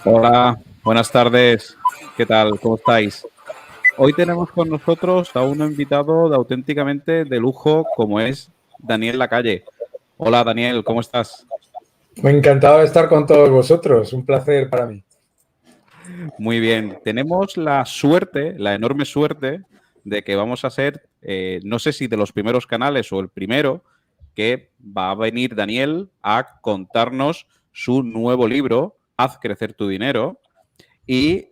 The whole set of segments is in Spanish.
Hola, buenas tardes. ¿Qué tal? ¿Cómo estáis? Hoy tenemos con nosotros a un invitado de auténticamente de lujo como es Daniel Lacalle. Hola Daniel, ¿cómo estás? Me encantado de estar con todos vosotros, un placer para mí. Muy bien. Tenemos la suerte, la enorme suerte de que vamos a ser, no sé si de los primeros canales o el primero, que va a venir Daniel a contarnos su nuevo libro, Haz crecer tu dinero. Y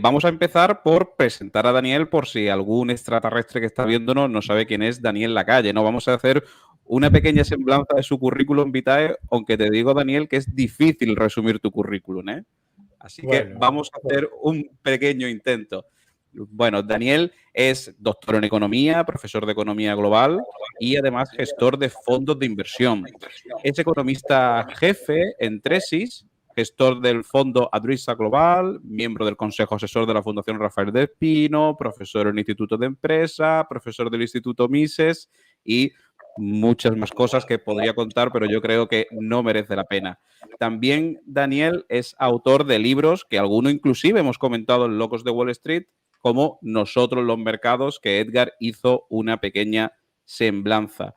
vamos a empezar por presentar a Daniel por si algún extraterrestre que está viéndonos no sabe quién es Daniel Lacalle, ¿no? Vamos a hacer una pequeña semblanza de su currículum vitae, aunque te digo, Daniel, que es difícil resumir tu currículum, ¿eh? Así que Bueno, vamos a hacer un pequeño intento. Bueno, Daniel es doctor en economía, profesor de economía global y además gestor de fondos de inversión. Es economista jefe en Tresis, gestor del fondo Adrisa Global, miembro del consejo asesor de la Fundación Rafael de Espino, profesor en el Instituto de Empresa, profesor del Instituto Mises y muchas más cosas que podría contar, pero yo creo que no merece la pena. También Daniel es autor de libros que alguno inclusive hemos comentado en Locos de Wall Street, como Nosotros los Mercados, que Edgar hizo una pequeña semblanza.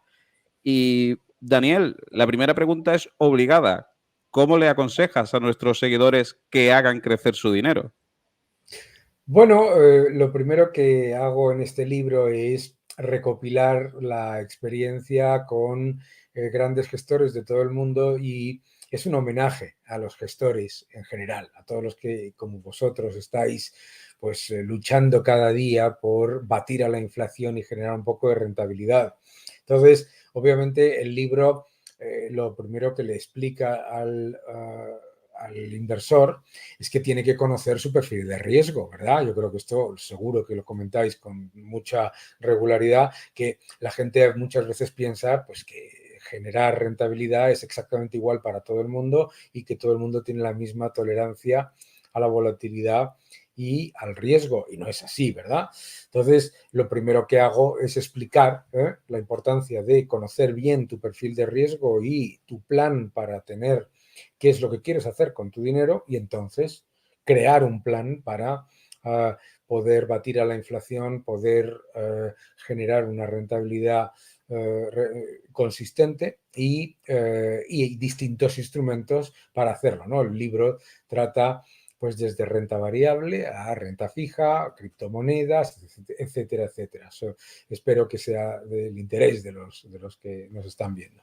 Y Daniel, la primera pregunta es obligada. ¿Cómo le aconsejas a nuestros seguidores que hagan crecer su dinero? bueno, lo primero que hago en este libro es recopilar la experiencia con grandes gestores de todo el mundo y es un homenaje a los gestores en general, a todos los que, como vosotros, estáis pues luchando cada día por batir a la inflación y generar un poco de rentabilidad. Entonces, obviamente, el libro lo primero que le explica al inversor es que tiene que conocer su perfil de riesgo, ¿verdad? Yo creo que esto seguro que lo comentáis con mucha regularidad, que la gente muchas veces piensa pues que generar rentabilidad es exactamente igual para todo el mundo y que todo el mundo tiene la misma tolerancia a la volatilidad y al riesgo, y no es así, ¿verdad? Entonces, lo primero que hago es explicar la importancia de conocer bien tu perfil de riesgo y tu plan para tener qué es lo que quieres hacer con tu dinero y entonces crear un plan para poder batir a la inflación, poder generar una rentabilidad consistente y distintos instrumentos para hacerlo, ¿no? El libro trata pues desde renta variable a renta fija, criptomonedas, etcétera, etcétera. Espero que sea del interés de los que nos están viendo.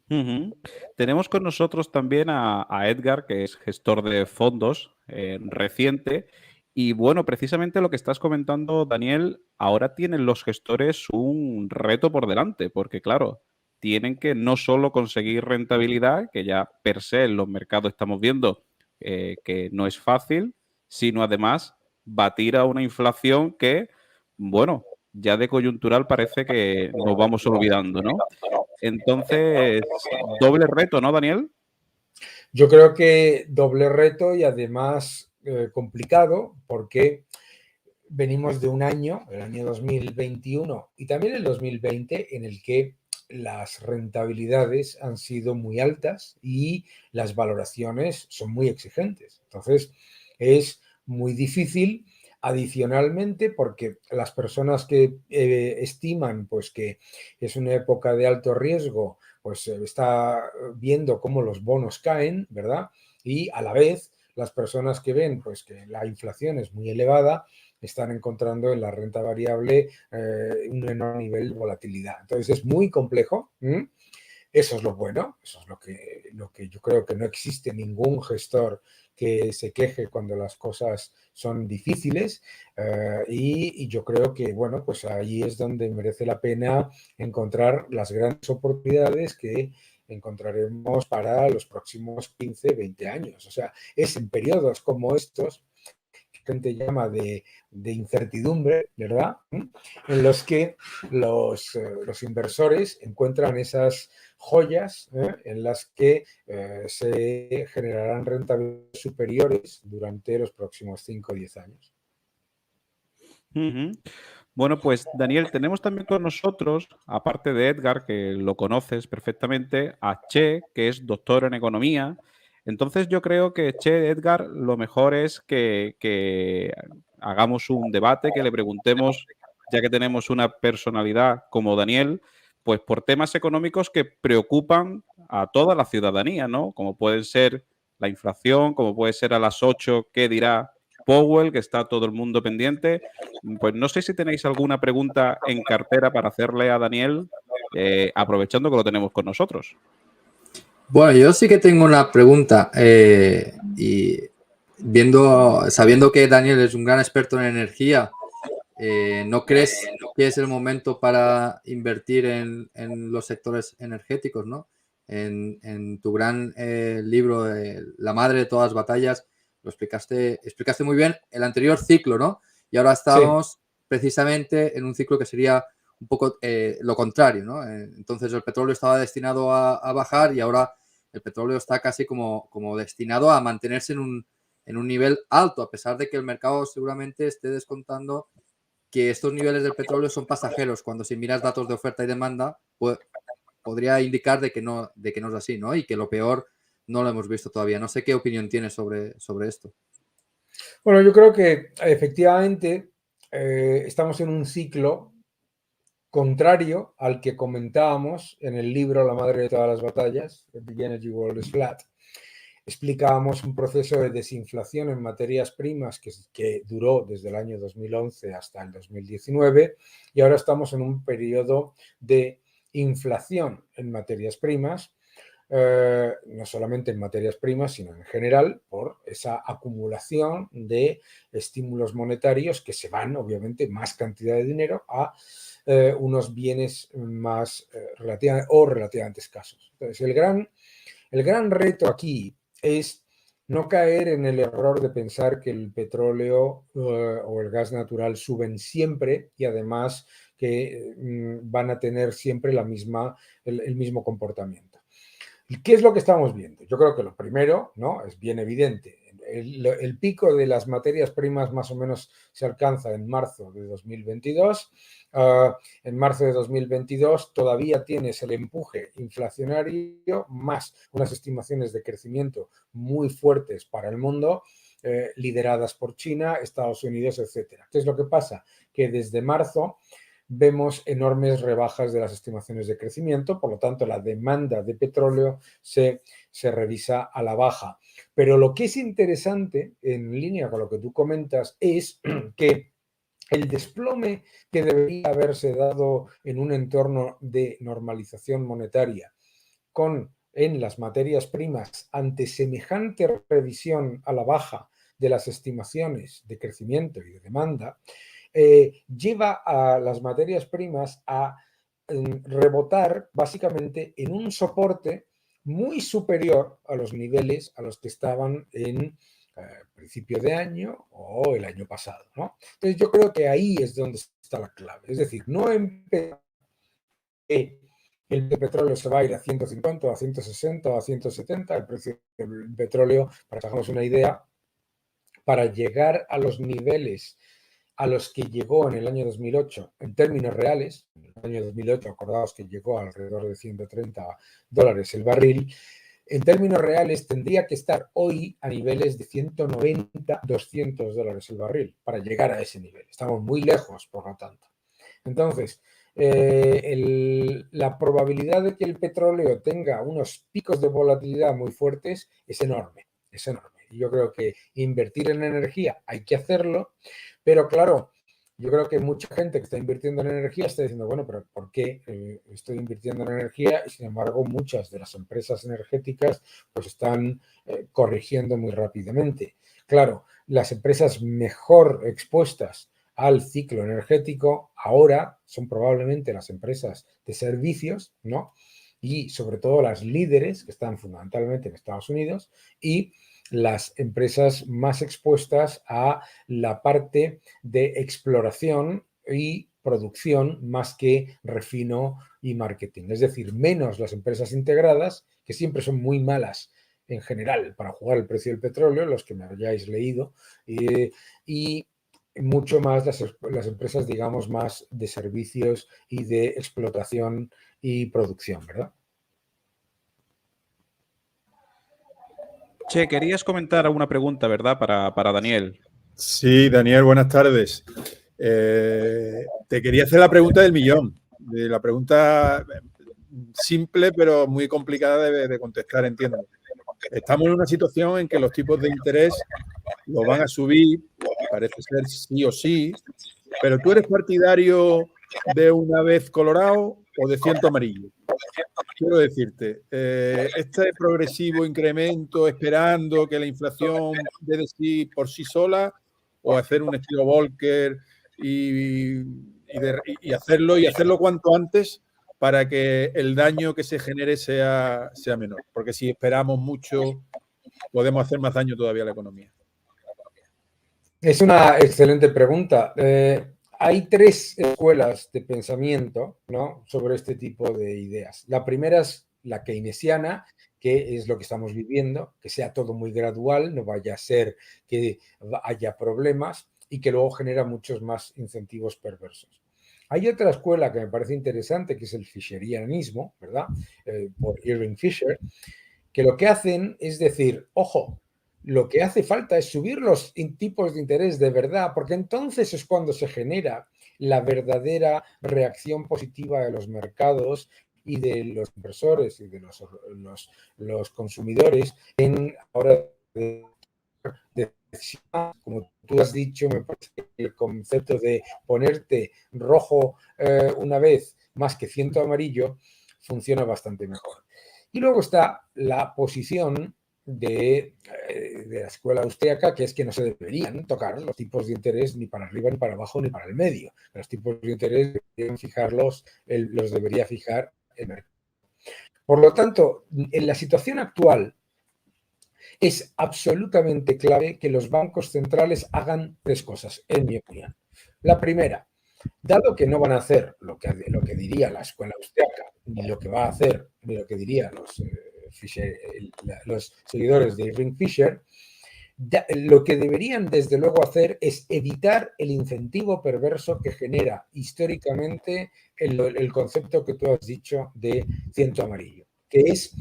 Ujú. Tenemos con nosotros también a Edgar, que es gestor de fondos reciente. Y bueno, precisamente lo que estás comentando, Daniel, ahora tienen los gestores un reto por delante, porque claro, tienen que no solo conseguir rentabilidad, que ya per se en los mercados estamos viendo que no es fácil, sino además batir a una inflación que, bueno, ya de coyuntural parece que nos vamos olvidando, ¿no? Entonces, doble reto, ¿no, Daniel? Yo creo que doble reto y además complicado porque venimos de un año, el año 2021 y también el 2020, en el que las rentabilidades han sido muy altas y las valoraciones son muy exigentes. Entonces, es muy difícil adicionalmente porque las personas que estiman pues que es una época de alto riesgo, pues está viendo cómo los bonos caen, ¿verdad? Y a la vez las personas que ven pues que la inflación es muy elevada están encontrando en la renta variable un enorme nivel de volatilidad. Entonces es muy complejo. Eso es lo bueno, eso es lo que yo creo que no existe ningún gestor que se queje cuando las cosas son difíciles y yo creo que, bueno, pues ahí es donde merece la pena encontrar las grandes oportunidades que encontraremos para los próximos 15, 20 años. O sea, es en periodos como estos gente llama de incertidumbre, ¿verdad? En los que los inversores encuentran esas joyas en las que se generarán rentabilidades superiores durante los próximos 5 o 10 años. Ujú. Bueno, pues Daniel, tenemos también con nosotros, aparte de Edgar, que lo conoces perfectamente, a Che, que es doctor en economía, Entonces yo creo que, Che, Edgar, lo mejor es que hagamos un debate, que le preguntemos, ya que tenemos una personalidad como Daniel, pues por temas económicos que preocupan a toda la ciudadanía, ¿no? Como pueden ser la inflación, como puede ser a las 8, ¿qué dirá Powell, que está todo el mundo pendiente? Pues no sé si tenéis alguna pregunta en cartera para hacerle a Daniel, aprovechando que lo tenemos con nosotros. Bueno, yo sí que tengo una pregunta y sabiendo que Daniel es un gran experto en energía, ¿no crees que es el momento para invertir en los sectores energéticos, ¿no? En tu gran libro, La madre de todas las batallas, lo explicaste muy bien el anterior ciclo, ¿no? Y ahora estamos precisamente en un ciclo que sería un poco lo contrario, ¿no? Entonces el petróleo estaba destinado a bajar y ahora el petróleo está casi como destinado a mantenerse en un nivel alto, a pesar de que el mercado seguramente esté descontando que estos niveles del petróleo son pasajeros. Cuando si miras datos de oferta y demanda, pues, podría indicar de que no es así, ¿no? Y que lo peor no lo hemos visto todavía. No sé qué opinión tienes sobre esto. Bueno, yo creo que efectivamente estamos en un ciclo contrario al que comentábamos en el libro La madre de todas las batallas, The Energy World is Flat. Explicábamos un proceso de desinflación en materias primas que duró desde el año 2011 hasta el 2019 y ahora estamos en un periodo de inflación en materias primas, no solamente en materias primas, sino en general, por esa acumulación de estímulos monetarios que se van, obviamente, más cantidad de dinero a unos bienes más relativamente escasos. Entonces, el gran reto aquí es no caer en el error de pensar que el petróleo o el gas natural suben siempre y además que van a tener siempre el mismo comportamiento. ¿Qué es lo que estamos viendo? Yo creo que lo primero, ¿no?, es bien evidente. El pico de las materias primas más o menos se alcanza en marzo de 2022. En marzo de 2022 todavía tienes el empuje inflacionario más unas estimaciones de crecimiento muy fuertes para el mundo, lideradas por China, Estados Unidos, etcétera. ¿Qué es lo que pasa? Que desde marzo vemos enormes rebajas de las estimaciones de crecimiento, por lo tanto la demanda de petróleo se revisa a la baja. Pero lo que es interesante, en línea con lo que tú comentas, es que el desplome que debería haberse dado en un entorno de normalización monetaria en las materias primas ante semejante revisión a la baja de las estimaciones de crecimiento y de demanda, lleva a las materias primas a rebotar básicamente en un soporte muy superior a los niveles a los que estaban en principio de año o el año pasado, ¿no? Entonces yo creo que ahí es donde está la clave. Es decir, no empezar el petróleo se va a ir a 150, a 160 o a 170, el precio del petróleo, para que hagamos una idea, para llegar a los niveles a los que llegó en el año 2008 en términos reales. En el año 2008, acordaos que llegó alrededor de $130 el barril. En términos reales tendría que estar hoy a niveles de 190, $200 el barril para llegar a ese nivel. Estamos muy lejos, por lo tanto. Entonces, la probabilidad de que el petróleo tenga unos picos de volatilidad muy fuertes es enorme, es enorme. Y yo creo que invertir en energía hay que hacerlo, pero claro, yo creo que mucha gente que está invirtiendo en energía está diciendo, bueno, pero ¿por qué estoy invirtiendo en energía? Y sin embargo, muchas de las empresas energéticas pues están corrigiendo muy rápidamente. Claro, las empresas mejor expuestas al ciclo energético ahora son probablemente las empresas de servicios, ¿no? Y sobre todo las líderes, que están fundamentalmente en Estados Unidos, y las empresas más expuestas a la parte de exploración y producción más que refino y marketing. Es decir, menos las empresas integradas, que siempre son muy malas en general para jugar el precio del petróleo, los que me hayáis leído, y mucho más las empresas, digamos, más de servicios y de explotación y producción, ¿verdad? Che, querías comentar alguna pregunta, ¿verdad? Para Daniel. Sí, Daniel, buenas tardes. Te quería hacer la pregunta del millón. De la pregunta simple, pero muy complicada de contestar, entiendo. Estamos en una situación en que los tipos de interés los van a subir, parece ser sí o sí, pero ¿tú eres partidario de una vez colorado o de ciento amarillo? Quiero decirte, este progresivo incremento esperando que la inflación dé de sí por sí sola, o hacer un estilo Volcker y hacerlo cuanto antes para que el daño que se genere sea menor. Porque si esperamos mucho, podemos hacer más daño todavía a la economía. Es una excelente pregunta. Hay tres escuelas de pensamiento, ¿no?, sobre este tipo de ideas. La primera es la keynesiana, que es lo que estamos viviendo, que sea todo muy gradual, no vaya a ser que haya problemas y que luego genera muchos más incentivos perversos. Hay otra escuela que me parece interesante, que es el fisherianismo, ¿verdad? Por Irving Fisher, que lo que hacen es decir, ojo, lo que hace falta es subir los tipos de interés de verdad, porque entonces es cuando se genera la verdadera reacción positiva de los mercados y de los inversores y de los consumidores en ahora de como tú has dicho, me parece que el concepto de ponerte rojo una vez más que ciento amarillo funciona bastante mejor. Y luego está la posición de la escuela austríaca, que es que no se deberían tocar los tipos de interés ni para arriba, ni para abajo, ni para el medio. Los tipos de interés deberían fijarlos, los debería fijar el mercado. Por lo tanto, en la situación actual, es absolutamente clave que los bancos centrales hagan tres cosas, en mi opinión. La primera, dado que no van a hacer lo que diría la escuela austríaca, ni lo que va a hacer, ni lo que dirían los seguidores de Irving Fisher, lo que deberían desde luego hacer es evitar el incentivo perverso que genera históricamente el concepto que tú has dicho de ciento amarillo, que es,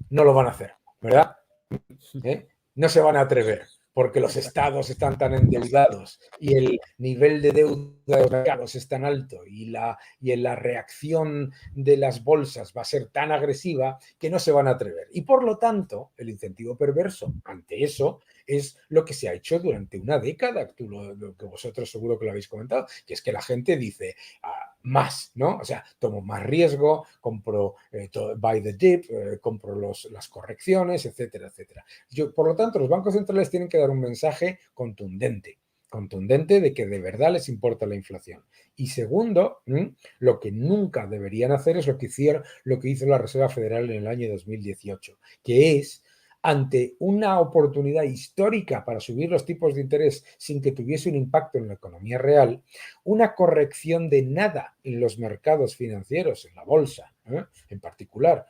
no lo van a hacer, ¿verdad? No se van a atrever porque los estados están tan endeudados y el nivel de deuda de los mercados es tan alto y la reacción de las bolsas va a ser tan agresiva que no se van a atrever. Y por lo tanto, el incentivo perverso ante eso es lo que se ha hecho durante una década, lo que vosotros seguro que lo habéis comentado, que es que la gente dice más, ¿no? O sea, tomo más riesgo, compro buy the dip, compro las correcciones, etcétera, etcétera. Por lo tanto, los bancos centrales tienen que dar un mensaje contundente de que de verdad les importa la inflación. Y segundo, lo que nunca deberían hacer es lo que hizo la Reserva Federal en el año 2018, que es, ante una oportunidad histórica para subir los tipos de interés sin que tuviese un impacto en la economía real, una corrección de nada en los mercados financieros, en la bolsa, en particular,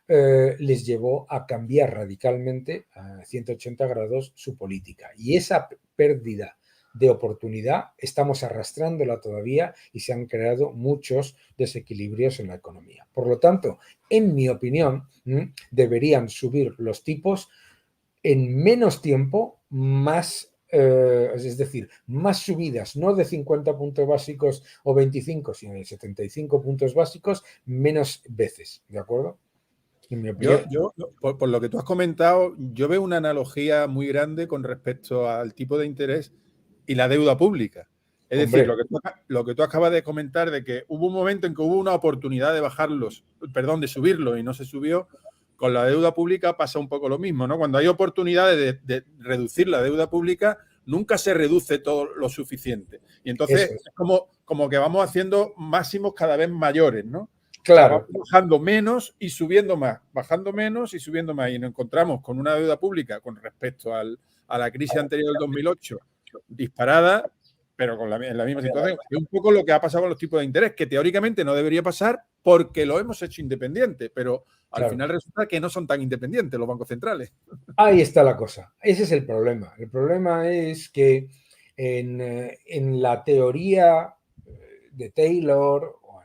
les llevó a cambiar radicalmente a 180 grados su política. Y esa pérdida de oportunidad estamos arrastrándola todavía y se han creado muchos desequilibrios en la economía. Por lo tanto, en mi opinión, deberían subir los tipos en menos tiempo, más, es decir, más subidas, no de 50 puntos básicos o 25, sino de 75 puntos básicos, menos veces, ¿de acuerdo? Por lo que tú has comentado, yo veo una analogía muy grande con respecto al tipo de interés y la deuda pública. Es decir, lo que tú acabas de comentar de que hubo un momento en que hubo una oportunidad de subirlo y no se subió, con la deuda pública pasa un poco lo mismo, ¿no? Cuando hay oportunidades de reducir la deuda pública, nunca se reduce todo lo suficiente. Y entonces es como que vamos haciendo máximos cada vez mayores, ¿no? Claro. O sea, bajando menos y subiendo más, bajando menos y subiendo más. Y nos encontramos con una deuda pública con respecto a la crisis anterior del 2008 disparada, pero en la misma situación. Es un poco lo que ha pasado con los tipos de interés, que teóricamente no debería pasar porque lo hemos hecho independiente, pero al final resulta que no son tan independientes los bancos centrales. Ahí está la cosa. Ese es el problema. El problema es que en la teoría de Taylor o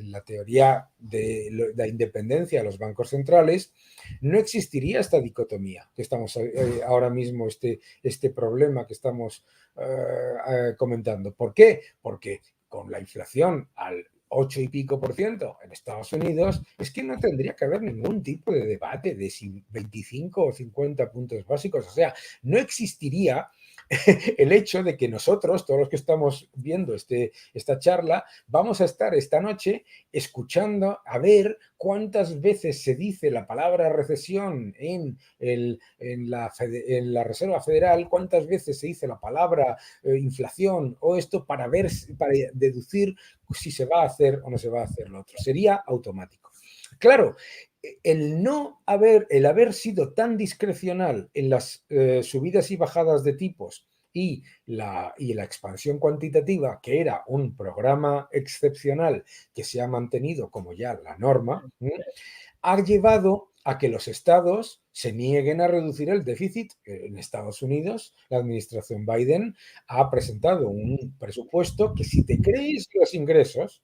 la teoría de la independencia de los bancos centrales, no existiría esta dicotomía que estamos ahora mismo, este problema que estamos comentando. ¿Por qué? Porque con la inflación al 8 y pico % en Estados Unidos, es que no tendría que haber ningún tipo de debate de si 25 o 50 puntos básicos. O sea, no existiría el hecho de que nosotros, todos los que estamos viendo esta charla, vamos a estar esta noche escuchando a ver cuántas veces se dice la palabra recesión en la Reserva Federal, cuántas veces se dice la palabra inflación o esto para deducir si se va a hacer o no se va a hacer lo otro. Sería automático. Claro, el haber sido tan discrecional en las subidas y bajadas de tipos y la expansión cuantitativa, que era un programa excepcional que se ha mantenido como ya la norma, ha llevado a que los estados se nieguen a reducir el déficit. En Estados Unidos, la administración Biden ha presentado un presupuesto que, si te crees los ingresos,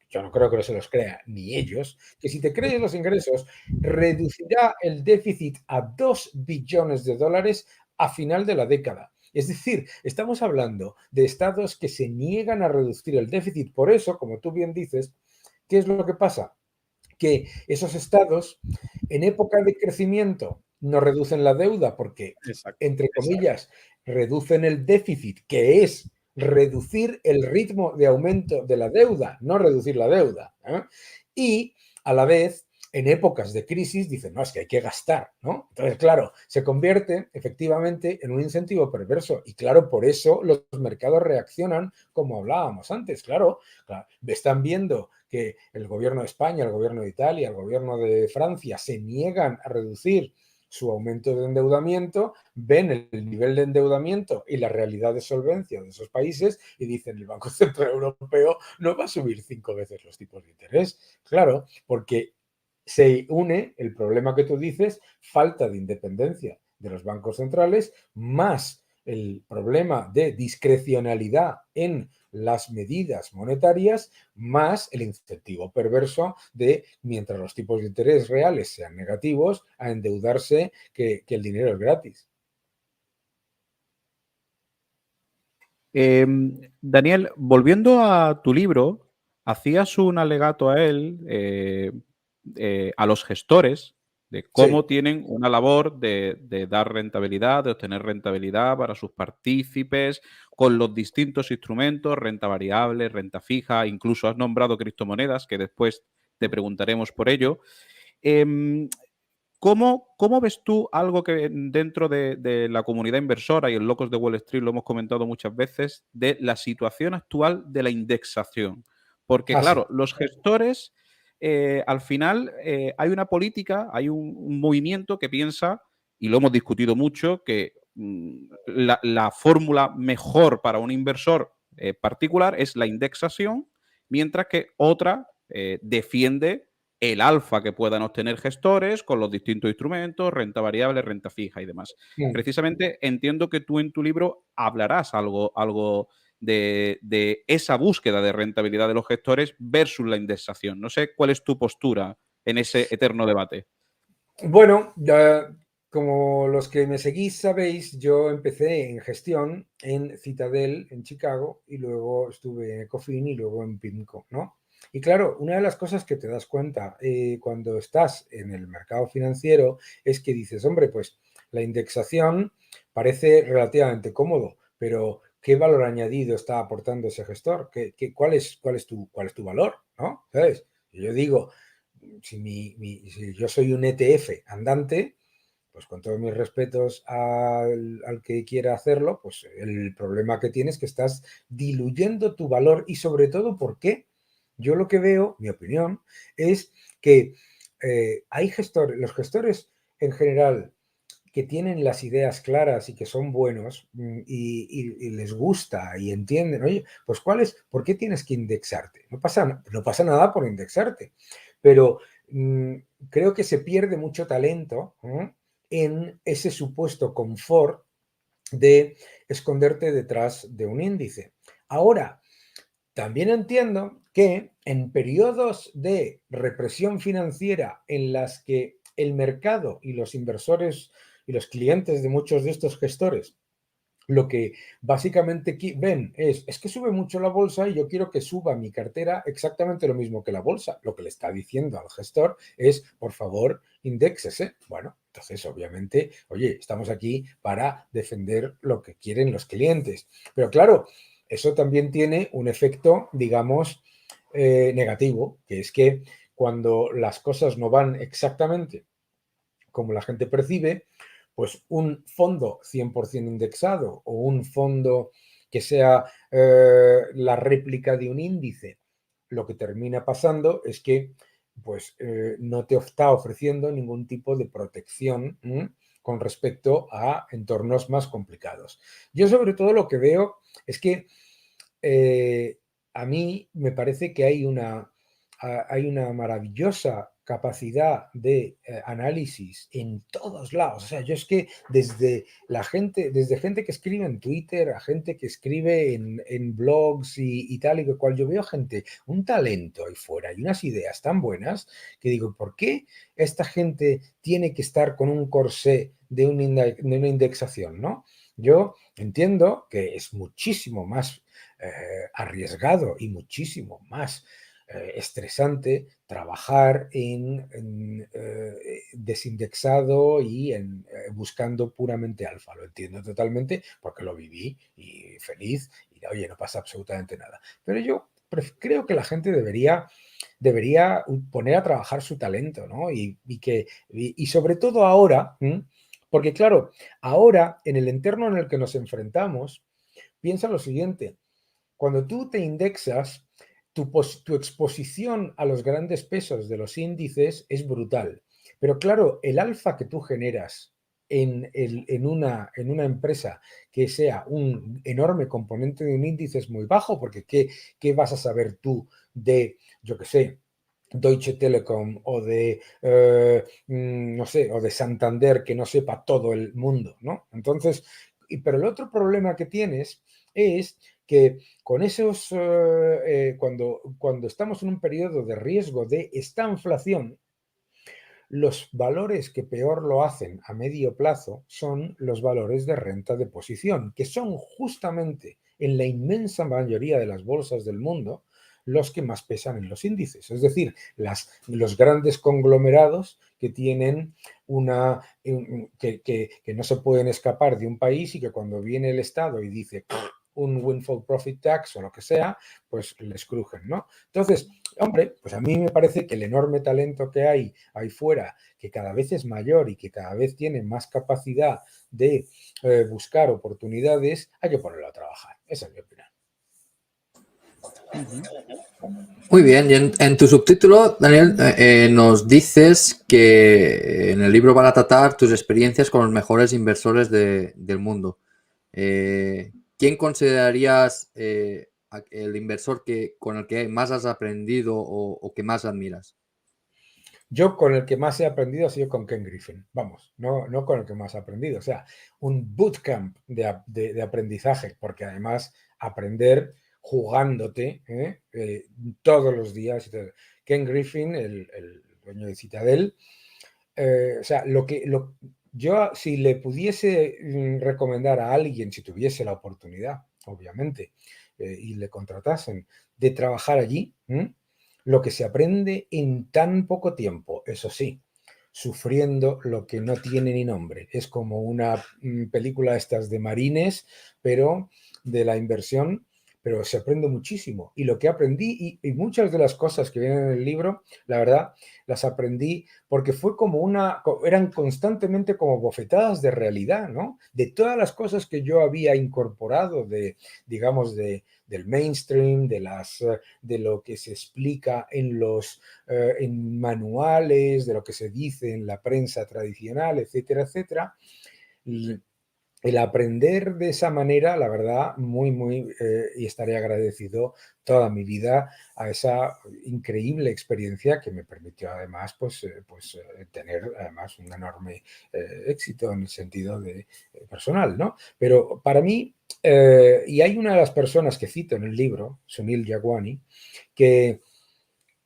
yo no creo que no se los crea ni ellos, que si te crees los ingresos, reducirá el déficit a $2 billones a final de la década. Es decir, estamos hablando de estados que se niegan a reducir el déficit. Por eso, como tú bien dices, ¿qué es lo que pasa? Que esos estados, en época de crecimiento, no reducen la deuda porque, entre comillas, reducen el déficit, que es reducir el ritmo de aumento de la deuda, no reducir la deuda. Y, a la vez, en épocas de crisis dicen, no, es que hay que gastar, ¿no? Entonces, claro, se convierte efectivamente en un incentivo perverso y, claro, por eso los mercados reaccionan como hablábamos antes. Claro, están viendo que el gobierno de España, el gobierno de Italia, el gobierno de Francia se niegan a reducir su aumento de endeudamiento, ven el nivel de endeudamiento y la realidad de solvencia de esos países y dicen, el Banco Central Europeo no va a subir 5 veces los tipos de interés. Claro, porque se une el problema que tú dices, falta de independencia de los bancos centrales, más el problema de discrecionalidad en las medidas monetarias, más el incentivo perverso de, mientras los tipos de interés reales sean negativos, a endeudarse, que el dinero es gratis. Daniel, volviendo a tu libro, hacías un alegato a él, a los gestores, de cómo tienen una labor de dar rentabilidad, de obtener rentabilidad para sus partícipes con los distintos instrumentos, renta variable, renta fija, incluso has nombrado criptomonedas, que después te preguntaremos por ello. ¿Cómo ves tú algo que dentro de la comunidad inversora y en Locos de Wall Street lo hemos comentado muchas veces, de la situación actual de la indexación? Porque, claro, los gestores, al final, hay una política, hay un movimiento que piensa, y lo hemos discutido mucho, que la fórmula mejor para un inversor particular es la indexación, mientras que otra defiende el alfa que puedan obtener gestores con los distintos instrumentos, renta variable, renta fija y demás. Precisamente entiendo que tú en tu libro hablarás algo de esa búsqueda de rentabilidad de los gestores versus la indexación. No sé cuál es tu postura en ese eterno debate. Bueno, ya, como los que me seguís sabéis, yo empecé en gestión en Citadel, en Chicago, y luego estuve en Ecofin y luego en PIMCO, ¿no? Y claro, una de las cosas que te das cuenta cuando estás en el mercado financiero es que dices, hombre, pues la indexación parece relativamente cómodo, pero ¿qué valor añadido está aportando ese gestor? ¿Cuál es tu valor? ¿No? ¿Sabes? Y yo digo, si yo soy un ETF andante, pues con todos mis respetos al que quiera hacerlo, pues el problema que tienes es que estás diluyendo tu valor y sobre todo, ¿por qué? Yo lo que veo, mi opinión, es que hay los gestores en general que tienen las ideas claras y que son buenos y les gusta y entienden, oye, pues ¿por qué tienes que indexarte? No pasa nada por indexarte, pero creo que se pierde mucho talento en ese supuesto confort de esconderte detrás de un índice. Ahora, también entiendo que en periodos de represión financiera en las que el mercado y los inversores y los clientes de muchos de estos gestores lo que básicamente ven es que sube mucho la bolsa y yo quiero que suba mi cartera exactamente lo mismo que la bolsa. Lo que le está diciendo al gestor es, por favor, indéxese. Bueno, entonces obviamente, oye, estamos aquí para defender lo que quieren los clientes. Pero claro, eso también tiene un efecto, digamos, negativo, que es que cuando las cosas no van exactamente como la gente percibe, pues un fondo 100% indexado o un fondo que sea la réplica de un índice, lo que termina pasando es que pues, no te está ofreciendo ningún tipo de protección con respecto a entornos más complicados. Yo sobre todo lo que veo es que a mí me parece que hay una maravillosa capacidad de análisis en todos lados. O sea, yo es que desde gente que escribe en Twitter a gente que escribe en blogs y tal y que cual, yo veo gente, un talento ahí fuera y unas ideas tan buenas que digo, ¿por qué esta gente tiene que estar con un corsé de una indexación, ¿no? Yo entiendo que es muchísimo más arriesgado y muchísimo más estresante trabajar en desindexado y buscando puramente alfa. Lo entiendo totalmente porque lo viví y feliz y oye, no pasa absolutamente nada. Pero yo creo que la gente debería poner a trabajar su talento, ¿no? Y sobre todo ahora, porque claro, ahora en el entorno en el que nos enfrentamos, piensa lo siguiente. Cuando tú te indexas, tu exposición a los grandes pesos de los índices es brutal. Pero claro, el alfa que tú generas en una empresa que sea un enorme componente de un índice es muy bajo, porque ¿qué vas a saber tú de, yo qué sé, Deutsche Telekom o de, no sé, o de Santander, que no sepa todo el mundo, ¿no? Entonces, pero el otro problema que tienes es que con esos, cuando estamos en un periodo de riesgo de estanflación, los valores que peor lo hacen a medio plazo son los valores de renta de posición, que son justamente en la inmensa mayoría de las bolsas del mundo los que más pesan en los índices. Es decir, los grandes conglomerados que tienen que no se pueden escapar de un país y que cuando viene el Estado y dice un windfall profit tax o lo que sea, pues les crujen, ¿no? Entonces, hombre, pues a mí me parece que el enorme talento que hay ahí fuera, que cada vez es mayor y que cada vez tiene más capacidad de buscar oportunidades, hay que ponerlo a trabajar. Esa es mi opinión. Muy bien, y en tu subtítulo, Daniel, nos dices que en el libro van a tratar tus experiencias con los mejores inversores del mundo. ¿Quién considerarías el inversor con el que más has aprendido o que más admiras? Yo con el que más he aprendido ha sido con Ken Griffin, vamos, no con el que más he aprendido, o sea, un bootcamp de aprendizaje, porque además aprender jugándote todos los días. Ken Griffin, el dueño de Citadel, o sea, yo si le pudiese recomendar a alguien, si tuviese la oportunidad, obviamente, y le contratasen de trabajar allí, lo que se aprende en tan poco tiempo, eso sí, sufriendo lo que no tiene ni nombre. Es como una película estas de marines, pero de la inversión, pero se aprende muchísimo. Y lo que aprendí, y muchas de las cosas que vienen en el libro, la verdad, las aprendí porque fue eran constantemente como bofetadas de realidad, ¿no? De todas las cosas que yo había incorporado digamos, del mainstream, de lo que se explica en manuales, de lo que se dice en la prensa tradicional, etcétera, etcétera. El aprender de esa manera, la verdad, y estaré agradecido toda mi vida a esa increíble experiencia que me permitió además tener además un enorme éxito en el sentido personal, ¿no? Pero para mí, y hay una de las personas que cito en el libro, Sunil Jagwani, que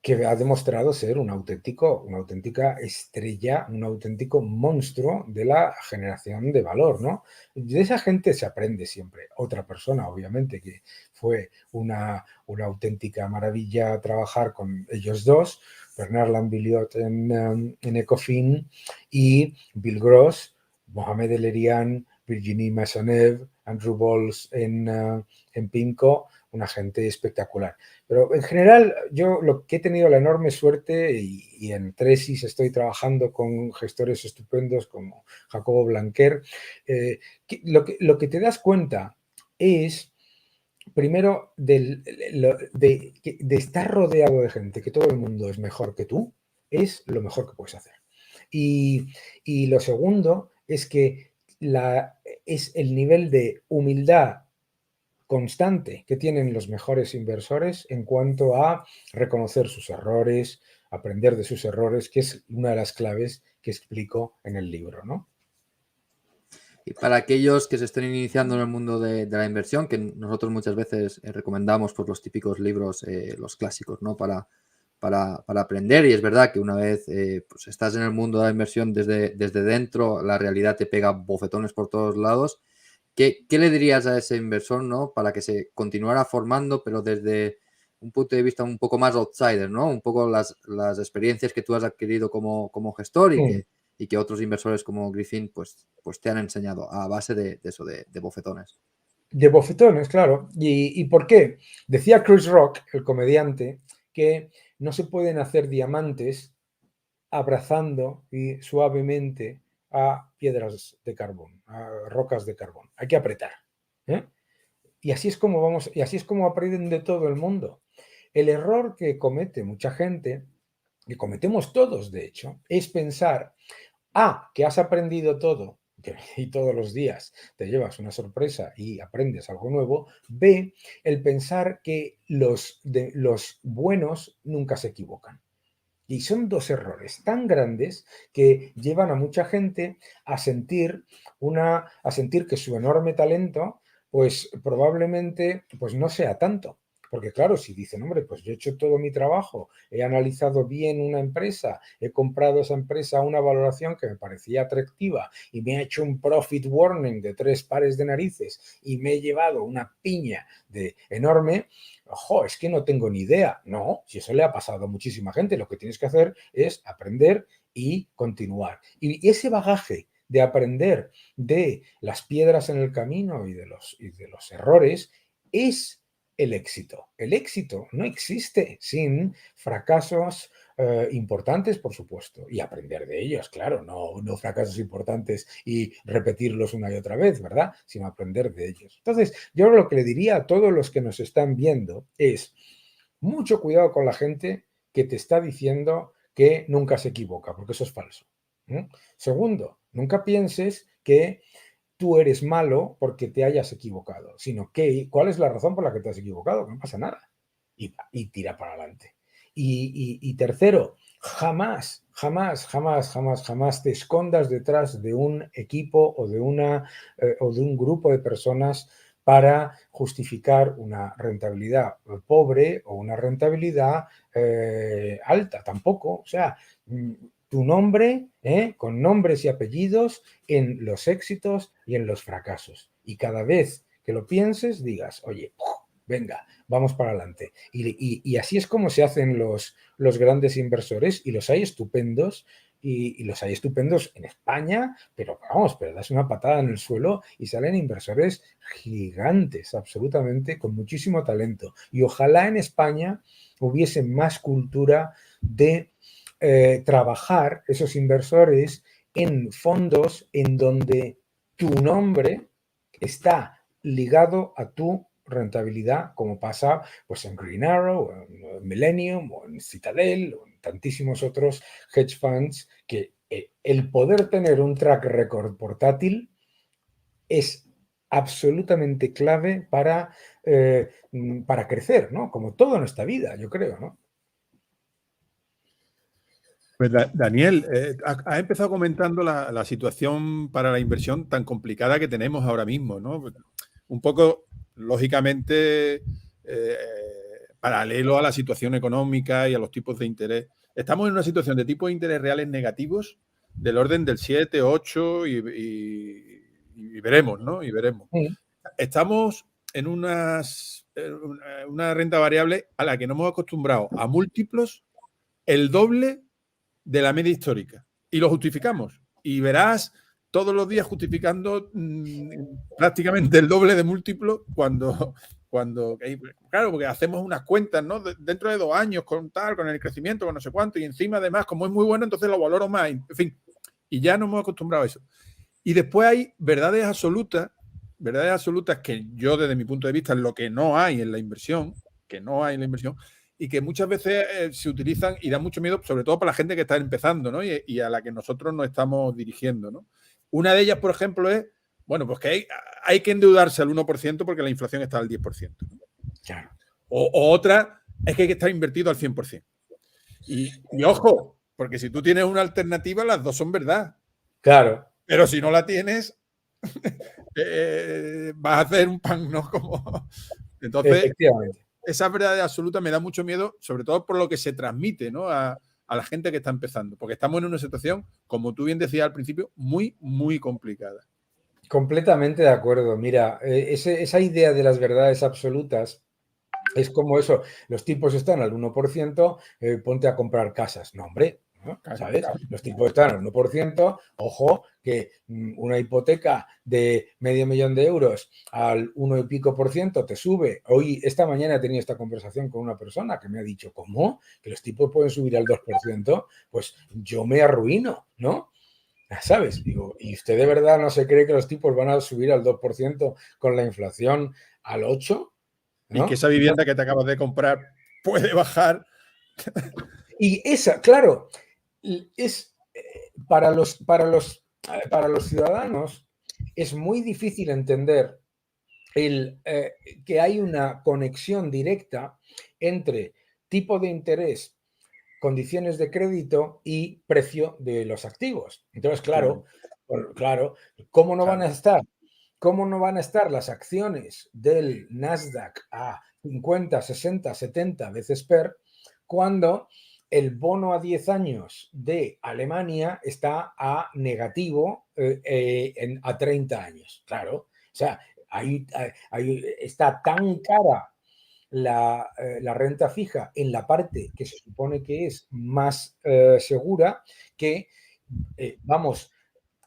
que ha demostrado ser una auténtica estrella, un auténtico monstruo de la generación de valor, ¿no? De esa gente se aprende siempre. Otra persona, obviamente, que fue una auténtica maravilla trabajar con ellos dos, Bernard Lambilliot en Ecofin y Bill Gross, Mohamed El-Erian, Virginie Maisonneuve, Andrew Bowles en PIMCO, una gente espectacular. Pero en general, yo lo que he tenido la enorme suerte, y en Tresis estoy trabajando con gestores estupendos como Jacobo Blanquer, lo que te das cuenta es, primero, de estar rodeado de gente, que todo el mundo es mejor que tú, es lo mejor que puedes hacer. Y lo segundo es que es el nivel de humildad constante que tienen los mejores inversores en cuanto a reconocer sus errores, aprender de sus errores, que es una de las claves que explico en el libro, ¿no? Y para aquellos que se estén iniciando en el mundo de la inversión, que nosotros muchas veces recomendamos pues, los típicos libros, los clásicos, ¿no? Para aprender, y es verdad que una vez pues estás en el mundo de la inversión desde dentro, la realidad te pega bofetones por todos lados. ¿Qué le dirías a ese inversor, ¿no? Para que se continuara formando, pero desde un punto de vista un poco más outsider, ¿no? Un poco las experiencias que tú has adquirido como gestor y que otros inversores como Griffin pues te han enseñado a base de eso, de bofetones. De bofetones, claro. ¿Y por qué? Decía Chris Rock, el comediante, que no se pueden hacer diamantes abrazando y suavemente a piedras de carbón, a rocas de carbón. Hay que apretar. Y así es como aprenden de todo el mundo. El error que comete mucha gente, que cometemos todos de hecho, es pensar, que has aprendido todo y todos los días te llevas una sorpresa y aprendes algo nuevo. B, el pensar que los buenos nunca se equivocan. Y son dos errores tan grandes que llevan a mucha gente a sentir que su enorme talento, pues probablemente pues no sea tanto. Porque claro, si dicen, hombre, pues yo he hecho todo mi trabajo, he analizado bien una empresa, he comprado esa empresa a una valoración que me parecía atractiva y me ha hecho un profit warning de 3 pares de narices y me he llevado una piña de enorme, ojo, es que no tengo ni idea. No, si eso le ha pasado a muchísima gente, lo que tienes que hacer es aprender y continuar. Y ese bagaje de aprender de las piedras en el camino y de los errores es el éxito. El éxito no existe sin fracasos importantes, por supuesto, y aprender de ellos, claro, no fracasos importantes y repetirlos una y otra vez, ¿verdad? Sino aprender de ellos. Entonces, yo lo que le diría a todos los que nos están viendo es mucho cuidado con la gente que te está diciendo que nunca se equivoca, porque eso es falso. Segundo, nunca pienses que tú eres malo porque te hayas equivocado, sino que cuál es la razón por la que te has equivocado, no pasa nada. Y tira para adelante. Y tercero, jamás te escondas detrás de un equipo o de un grupo de personas para justificar una rentabilidad pobre o una rentabilidad alta, tampoco. O sea, tu nombre, con nombres y apellidos en los éxitos y en los fracasos. Y cada vez que lo pienses, digas, oye, venga, vamos para adelante. Y así es como se hacen los grandes inversores, y los hay estupendos, y los hay estupendos en España, pero vamos, pero das una patada en el suelo y salen inversores gigantes, absolutamente, con muchísimo talento. Y ojalá en España hubiese más cultura de trabajar esos inversores en fondos en donde tu nombre está ligado a tu rentabilidad, como pasa pues en Green Arrow, o en Millennium, o en Citadel, o en tantísimos otros hedge funds, que el poder tener un track record portátil es absolutamente clave para crecer, ¿no? Como todo en esta vida, yo creo, ¿no? Pues Daniel, ha empezado comentando la situación para la inversión tan complicada que tenemos ahora mismo, ¿no? Un poco, lógicamente, paralelo a la situación económica y a los tipos de interés. Estamos en una situación de tipos de interés reales negativos del orden del 7, 8 y veremos, ¿no? Y veremos. Estamos en una renta variable a la que nos hemos acostumbrado a múltiplos el doble de la media histórica. Y lo justificamos. Y verás todos los días justificando prácticamente el doble de múltiplo cuando claro, porque hacemos unas cuentas, ¿no? Dentro de 2 años con el crecimiento, con no sé cuánto, y encima además, como es muy bueno, entonces lo valoro más, en fin, y ya nos hemos acostumbrado a eso. Y después hay verdades absolutas que yo desde mi punto de vista es lo que no hay en la inversión, y que muchas veces se utilizan y dan mucho miedo, sobre todo para la gente que está empezando, ¿no? Y a la que nosotros nos estamos dirigiendo, ¿no? Una de ellas, por ejemplo, es, bueno, pues que hay que endeudarse al 1% porque la inflación está al 10%, ¿no? Claro. O otra es que hay que estar invertido al 100%. Y ojo, porque si tú tienes una alternativa, las dos son verdad. Claro. Pero si no la tienes, vas a hacer un pan, ¿no? Entonces, efectivamente, esa verdad absoluta me da mucho miedo, sobre todo por lo que se transmite, ¿no? A la gente que está empezando, porque estamos en una situación, como tú bien decías al principio, muy, muy complicada. Completamente de acuerdo. Mira, esa idea de las verdades absolutas es como eso, los tipos están al 1%, ponte a comprar casas. No, hombre, ¿no? ¿Sabes? Los tipos están al 1%, ojo, que una hipoteca de $500,000 de euros al 1 y pico por ciento te sube. Hoy, esta mañana he tenido esta conversación con una persona que me ha dicho, ¿cómo? ¿Que los tipos pueden subir al 2%? Pues yo me arruino, ¿no? ¿Sabes? Digo, ¿y usted de verdad no se cree que los tipos van a subir al 2% con la inflación al 8%? ¿No? Y que esa vivienda que te acabas de comprar puede bajar. Y esa, claro, es para los ciudadanos es muy difícil entender que hay una conexión directa entre tipo de interés, condiciones de crédito y precio de los activos. Entonces, claro, ¿cómo no van a estar? ¿Cómo no van a estar las acciones del Nasdaq a 50, 60, 70 veces PER cuando el bono a 10 años de Alemania está a negativo a 30 años? Claro, o sea, ahí está tan cara la renta fija en la parte que se supone que es más segura que vamos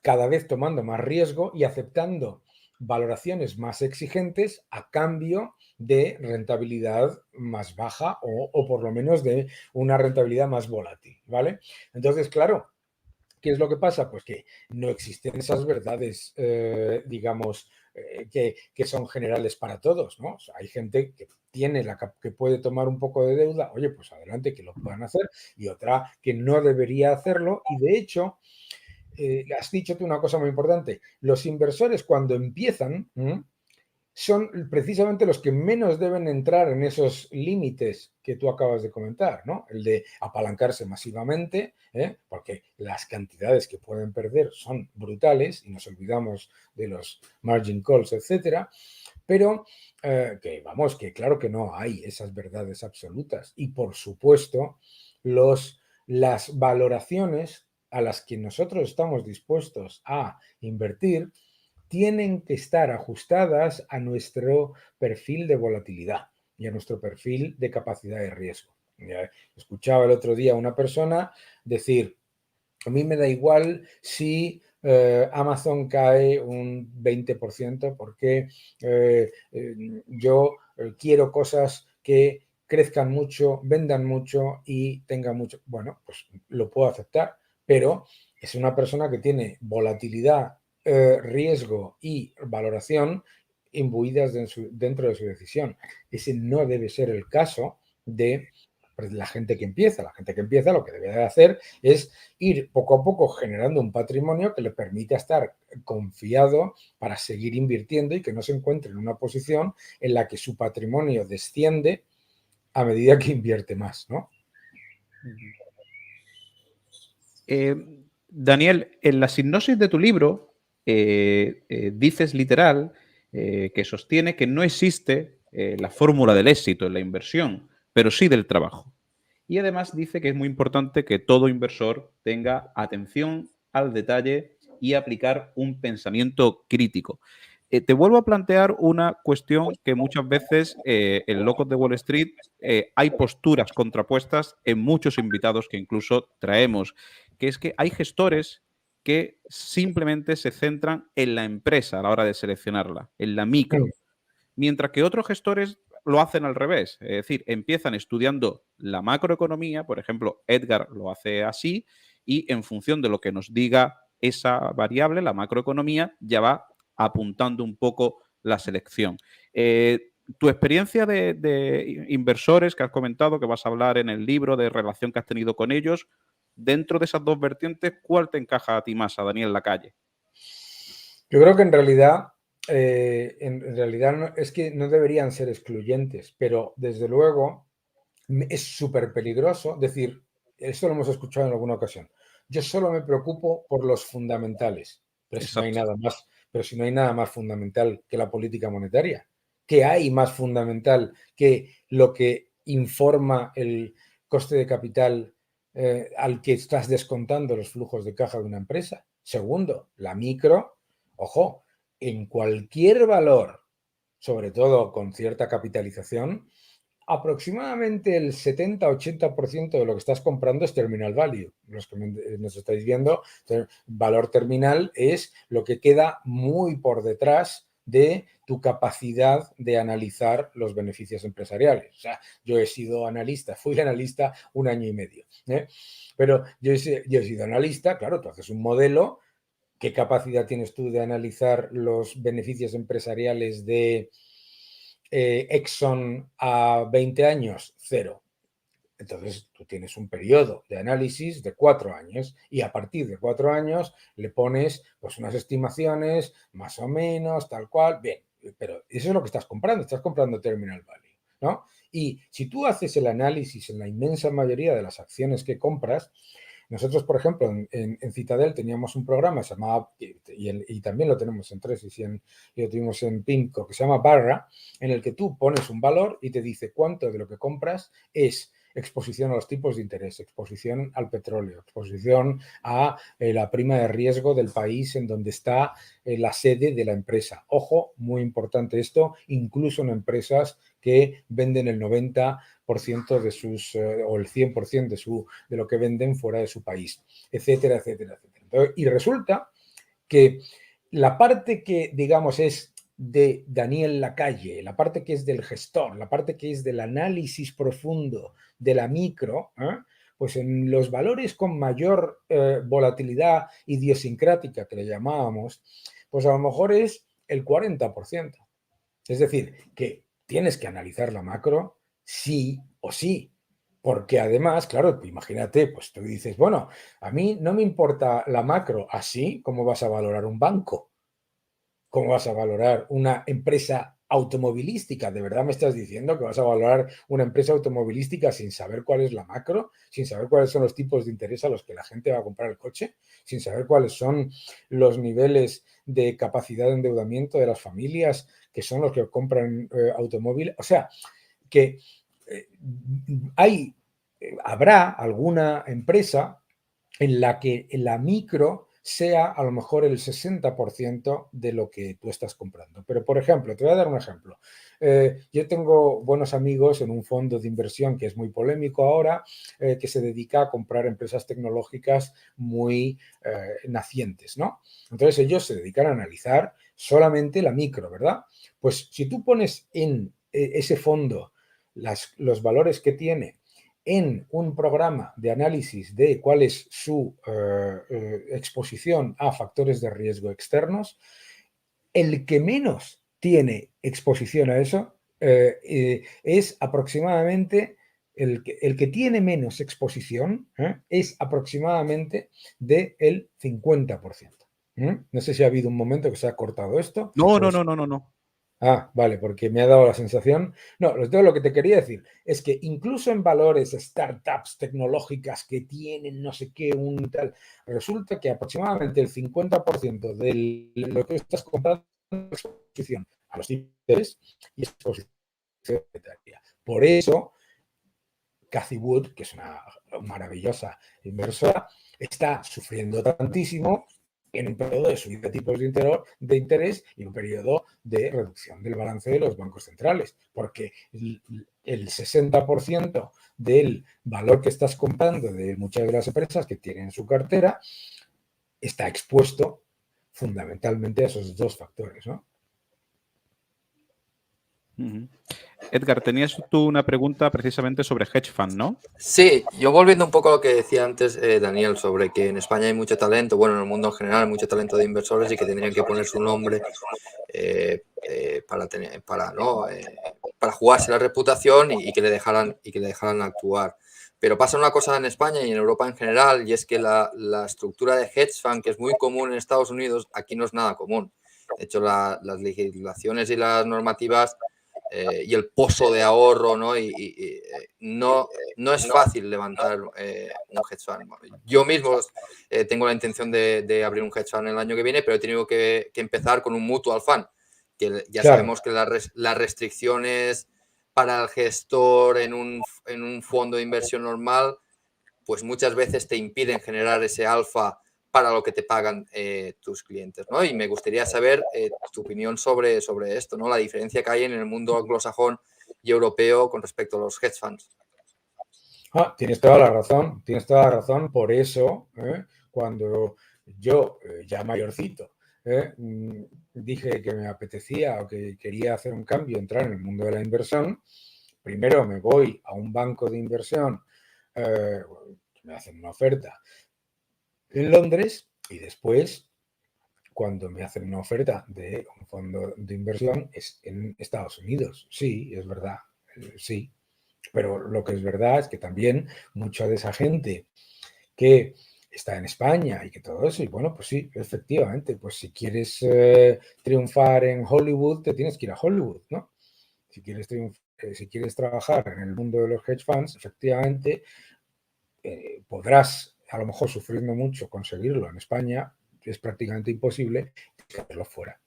cada vez tomando más riesgo y aceptando valoraciones más exigentes a cambio de rentabilidad más baja o por lo menos de una rentabilidad más volátil, ¿vale? Entonces, claro, ¿qué es lo que pasa? Pues que no existen esas verdades, digamos, que son generales para todos, ¿no? O sea, hay gente que que puede tomar un poco de deuda, oye, pues adelante, que lo puedan hacer, y otra que no debería hacerlo, y de hecho, has dicho tú una cosa muy importante, los inversores cuando empiezan son precisamente los que menos deben entrar en esos límites que tú acabas de comentar, ¿no? El de apalancarse masivamente, porque las cantidades que pueden perder son brutales y nos olvidamos de los margin calls, etcétera, pero que claro que no hay esas verdades absolutas y por supuesto las valoraciones a las que nosotros estamos dispuestos a invertir tienen que estar ajustadas a nuestro perfil de volatilidad y a nuestro perfil de capacidad de riesgo. Escuchaba el otro día a una persona decir, a mí me da igual si Amazon cae un 20% porque yo quiero cosas que crezcan mucho, vendan mucho y tengan mucho. Bueno, pues lo puedo aceptar, pero es una persona que tiene volatilidad, riesgo y valoración imbuidas dentro de su decisión. Ese no debe ser el caso de la gente que empieza. La gente que empieza lo que debe de hacer es ir poco a poco generando un patrimonio que le permita estar confiado para seguir invirtiendo y que no se encuentre en una posición en la que su patrimonio desciende a medida que invierte más, ¿no? Daniel, en la sinopsis de tu libro dices literal que sostiene que no existe la fórmula del éxito en la inversión, pero sí del trabajo. Y además dice que es muy importante que todo inversor tenga atención al detalle y aplicar un pensamiento crítico. Te vuelvo a plantear una cuestión que muchas veces en Locos de Wall Street hay posturas contrapuestas en muchos invitados que incluso traemos, que es que hay gestores que simplemente se centran en la empresa a la hora de seleccionarla, en la micro, mientras que otros gestores lo hacen al revés, es decir, empiezan estudiando la macroeconomía, por ejemplo, Edgar lo hace así, y en función de lo que nos diga esa variable, la macroeconomía, ya va apuntando un poco la selección. Tu experiencia de inversores que has comentado, que vas a hablar en el libro, de relación que has tenido con ellos, dentro de esas dos vertientes, ¿cuál te encaja a ti más, a Daniel Lacalle? Yo creo que en realidad no, es que no deberían ser excluyentes, pero desde luego es súper peligroso decir, esto lo hemos escuchado en alguna ocasión, yo solo me preocupo por los fundamentales, pero si no hay nada más, pero si no hay nada más fundamental que la política monetaria, ¿qué hay más fundamental que lo que informa el coste de capital al que estás descontando los flujos de caja de una empresa? Segundo, la micro, ojo, en cualquier valor, sobre todo con cierta capitalización, aproximadamente el 70-80% de lo que estás comprando es terminal value. Los que nos estáis viendo, valor terminal es lo que queda muy por detrás de tu capacidad de analizar los beneficios empresariales. O sea, yo he sido analista, fui analista 1 año y medio, ¿eh? Pero yo he sido analista, claro, tú haces un modelo. ¿Qué capacidad tienes tú de analizar los beneficios empresariales de Exxon a 20 años? 0. Entonces tú tienes un periodo de análisis de 4 años y a partir de 4 años le pones pues unas estimaciones más o menos, tal cual, bien, pero eso es lo que estás comprando terminal value, ¿no? Y si tú haces el análisis en la inmensa mayoría de las acciones que compras, nosotros, por ejemplo, en Citadel teníamos un programa, se llamaba, y también lo tenemos en Tresis y lo tuvimos en Pinco, que se llama Barra, en el que tú pones un valor y te dice cuánto de lo que compras es exposición a los tipos de interés, exposición al petróleo, exposición a la prima de riesgo del país en donde está la sede de la empresa. Ojo, muy importante esto, incluso en empresas que venden el 90% de sus, o el 100% de lo que venden fuera de su país, etcétera, etcétera, etcétera. Entonces, y resulta que la parte que, digamos, es de Daniel Lacalle, la parte que es del gestor, la parte que es del análisis profundo de la micro, pues en los valores con mayor volatilidad idiosincrática, que le llamábamos, pues a lo mejor es el 40%. Es decir, que tienes que analizar la macro sí o sí. Porque además, claro, imagínate, pues tú dices, bueno, a mí no me importa la macro, así como vas a valorar un banco. ¿Cómo vas a valorar una empresa automovilística? ¿De verdad me estás diciendo que vas a valorar una empresa automovilística sin saber cuál es la macro, sin saber cuáles son los tipos de interés a los que la gente va a comprar el coche, sin saber cuáles son los niveles de capacidad de endeudamiento de las familias que son los que compran automóviles? O sea, que habrá alguna empresa en la que la micro sea a lo mejor el 60% de lo que tú estás comprando. Pero, por ejemplo, te voy a dar un ejemplo. Yo tengo buenos amigos en un fondo de inversión que es muy polémico ahora, que se dedica a comprar empresas tecnológicas muy nacientes, ¿no? Entonces ellos se dedican a analizar solamente la micro, ¿verdad? Pues si tú pones en ese fondo los valores que tiene en un programa de análisis de cuál es su exposición a factores de riesgo externos, el que menos tiene exposición a eso es aproximadamente, el que tiene menos exposición es aproximadamente del 50%. No sé si ha habido un momento que se ha cortado esto. No. Ah, vale, porque me ha dado la sensación. No, lo que te quería decir es que incluso en valores, startups tecnológicas que tienen no sé qué, un tal, resulta que aproximadamente el 50% de lo que estás comprando es exposición a los intereses y exposición monetaria. Por eso, Cathy Wood, que es una maravillosa inversora, está sufriendo tantísimo en un periodo de subida de tipos de interés y un periodo de reducción del balance de los bancos centrales, porque el 60% del valor que estás comprando de muchas de las empresas que tienen en su cartera está expuesto fundamentalmente a esos dos factores, ¿no? Edgar, tenías tú una pregunta precisamente sobre hedge fund, ¿no? Sí, yo volviendo un poco a lo que decía antes Daniel, sobre que en España hay mucho talento, bueno, en el mundo en general hay mucho talento de inversores y que tendrían que poner su nombre para jugarse la reputación y que le dejaran actuar. Pero pasa una cosa en España y en Europa en general, y es que la estructura de hedge fund, que es muy común en Estados Unidos, aquí no es nada común. De hecho, las legislaciones y las normativas y el pozo de ahorro, ¿no? No es fácil levantar un hedge fund. Yo mismo tengo la intención de abrir un hedge fund el año que viene, pero he tenido que empezar con un mutual fund, que ya sabemos que las restricciones para el gestor en un fondo de inversión normal, pues muchas veces te impiden generar ese alfa para lo que te pagan tus clientes, ¿no? Y me gustaría saber tu opinión sobre esto, ¿no? La diferencia que hay en el mundo anglosajón y europeo con respecto a los hedge funds. Tienes toda la razón. Por eso, cuando yo, ya mayorcito, dije que me apetecía o que quería hacer un cambio, entrar en el mundo de la inversión, primero me voy a un banco de inversión, me hacen una oferta en Londres y después, cuando me hacen una oferta de un fondo de inversión, es en Estados Unidos. Sí, es verdad, sí. Pero lo que es verdad es que también mucha de esa gente que está en España y que todo eso, y bueno, pues sí, efectivamente, pues si quieres triunfar en Hollywood, te tienes que ir a Hollywood, ¿no? Si quieres trabajar en el mundo de los hedge funds, efectivamente, podrás, a lo mejor sufriendo mucho, conseguirlo en España, es prácticamente imposible, tienes que hacerlo fuera.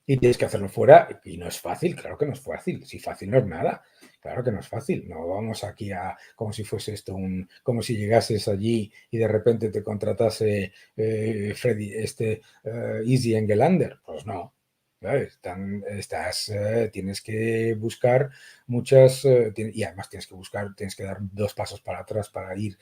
Y tienes que hacerlo fuera, y no es fácil, claro que no es fácil. Si fácil no es nada, claro que no es fácil. No vamos aquí como si fuese esto como si llegases allí y de repente te contratase Easy Engelander. Pues no. ¿Sabes? Tienes que buscar muchas, y además tienes que dar 2 pasos para atrás para ir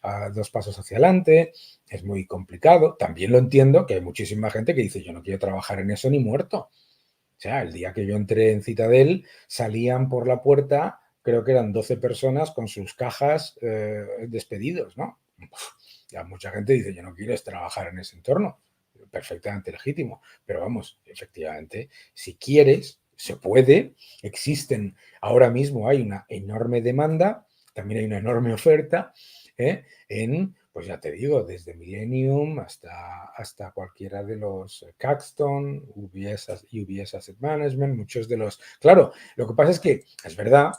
a 2 pasos hacia adelante. Es muy complicado. También lo entiendo que hay muchísima gente que dice, yo no quiero trabajar en eso ni muerto. O sea, el día que yo entré en Citadel, salían por la puerta, creo que eran 12 personas con sus cajas despedidos, ¿no? Ya mucha gente dice, yo no quiero trabajar en ese entorno. Perfectamente legítimo. Pero vamos, efectivamente, si quieres, se puede. Ahora mismo hay una enorme demanda, también hay una enorme oferta pues ya te digo, desde Millennium hasta cualquiera de los Caxton, UBS Asset Management, muchos de los... Claro, lo que pasa es que es verdad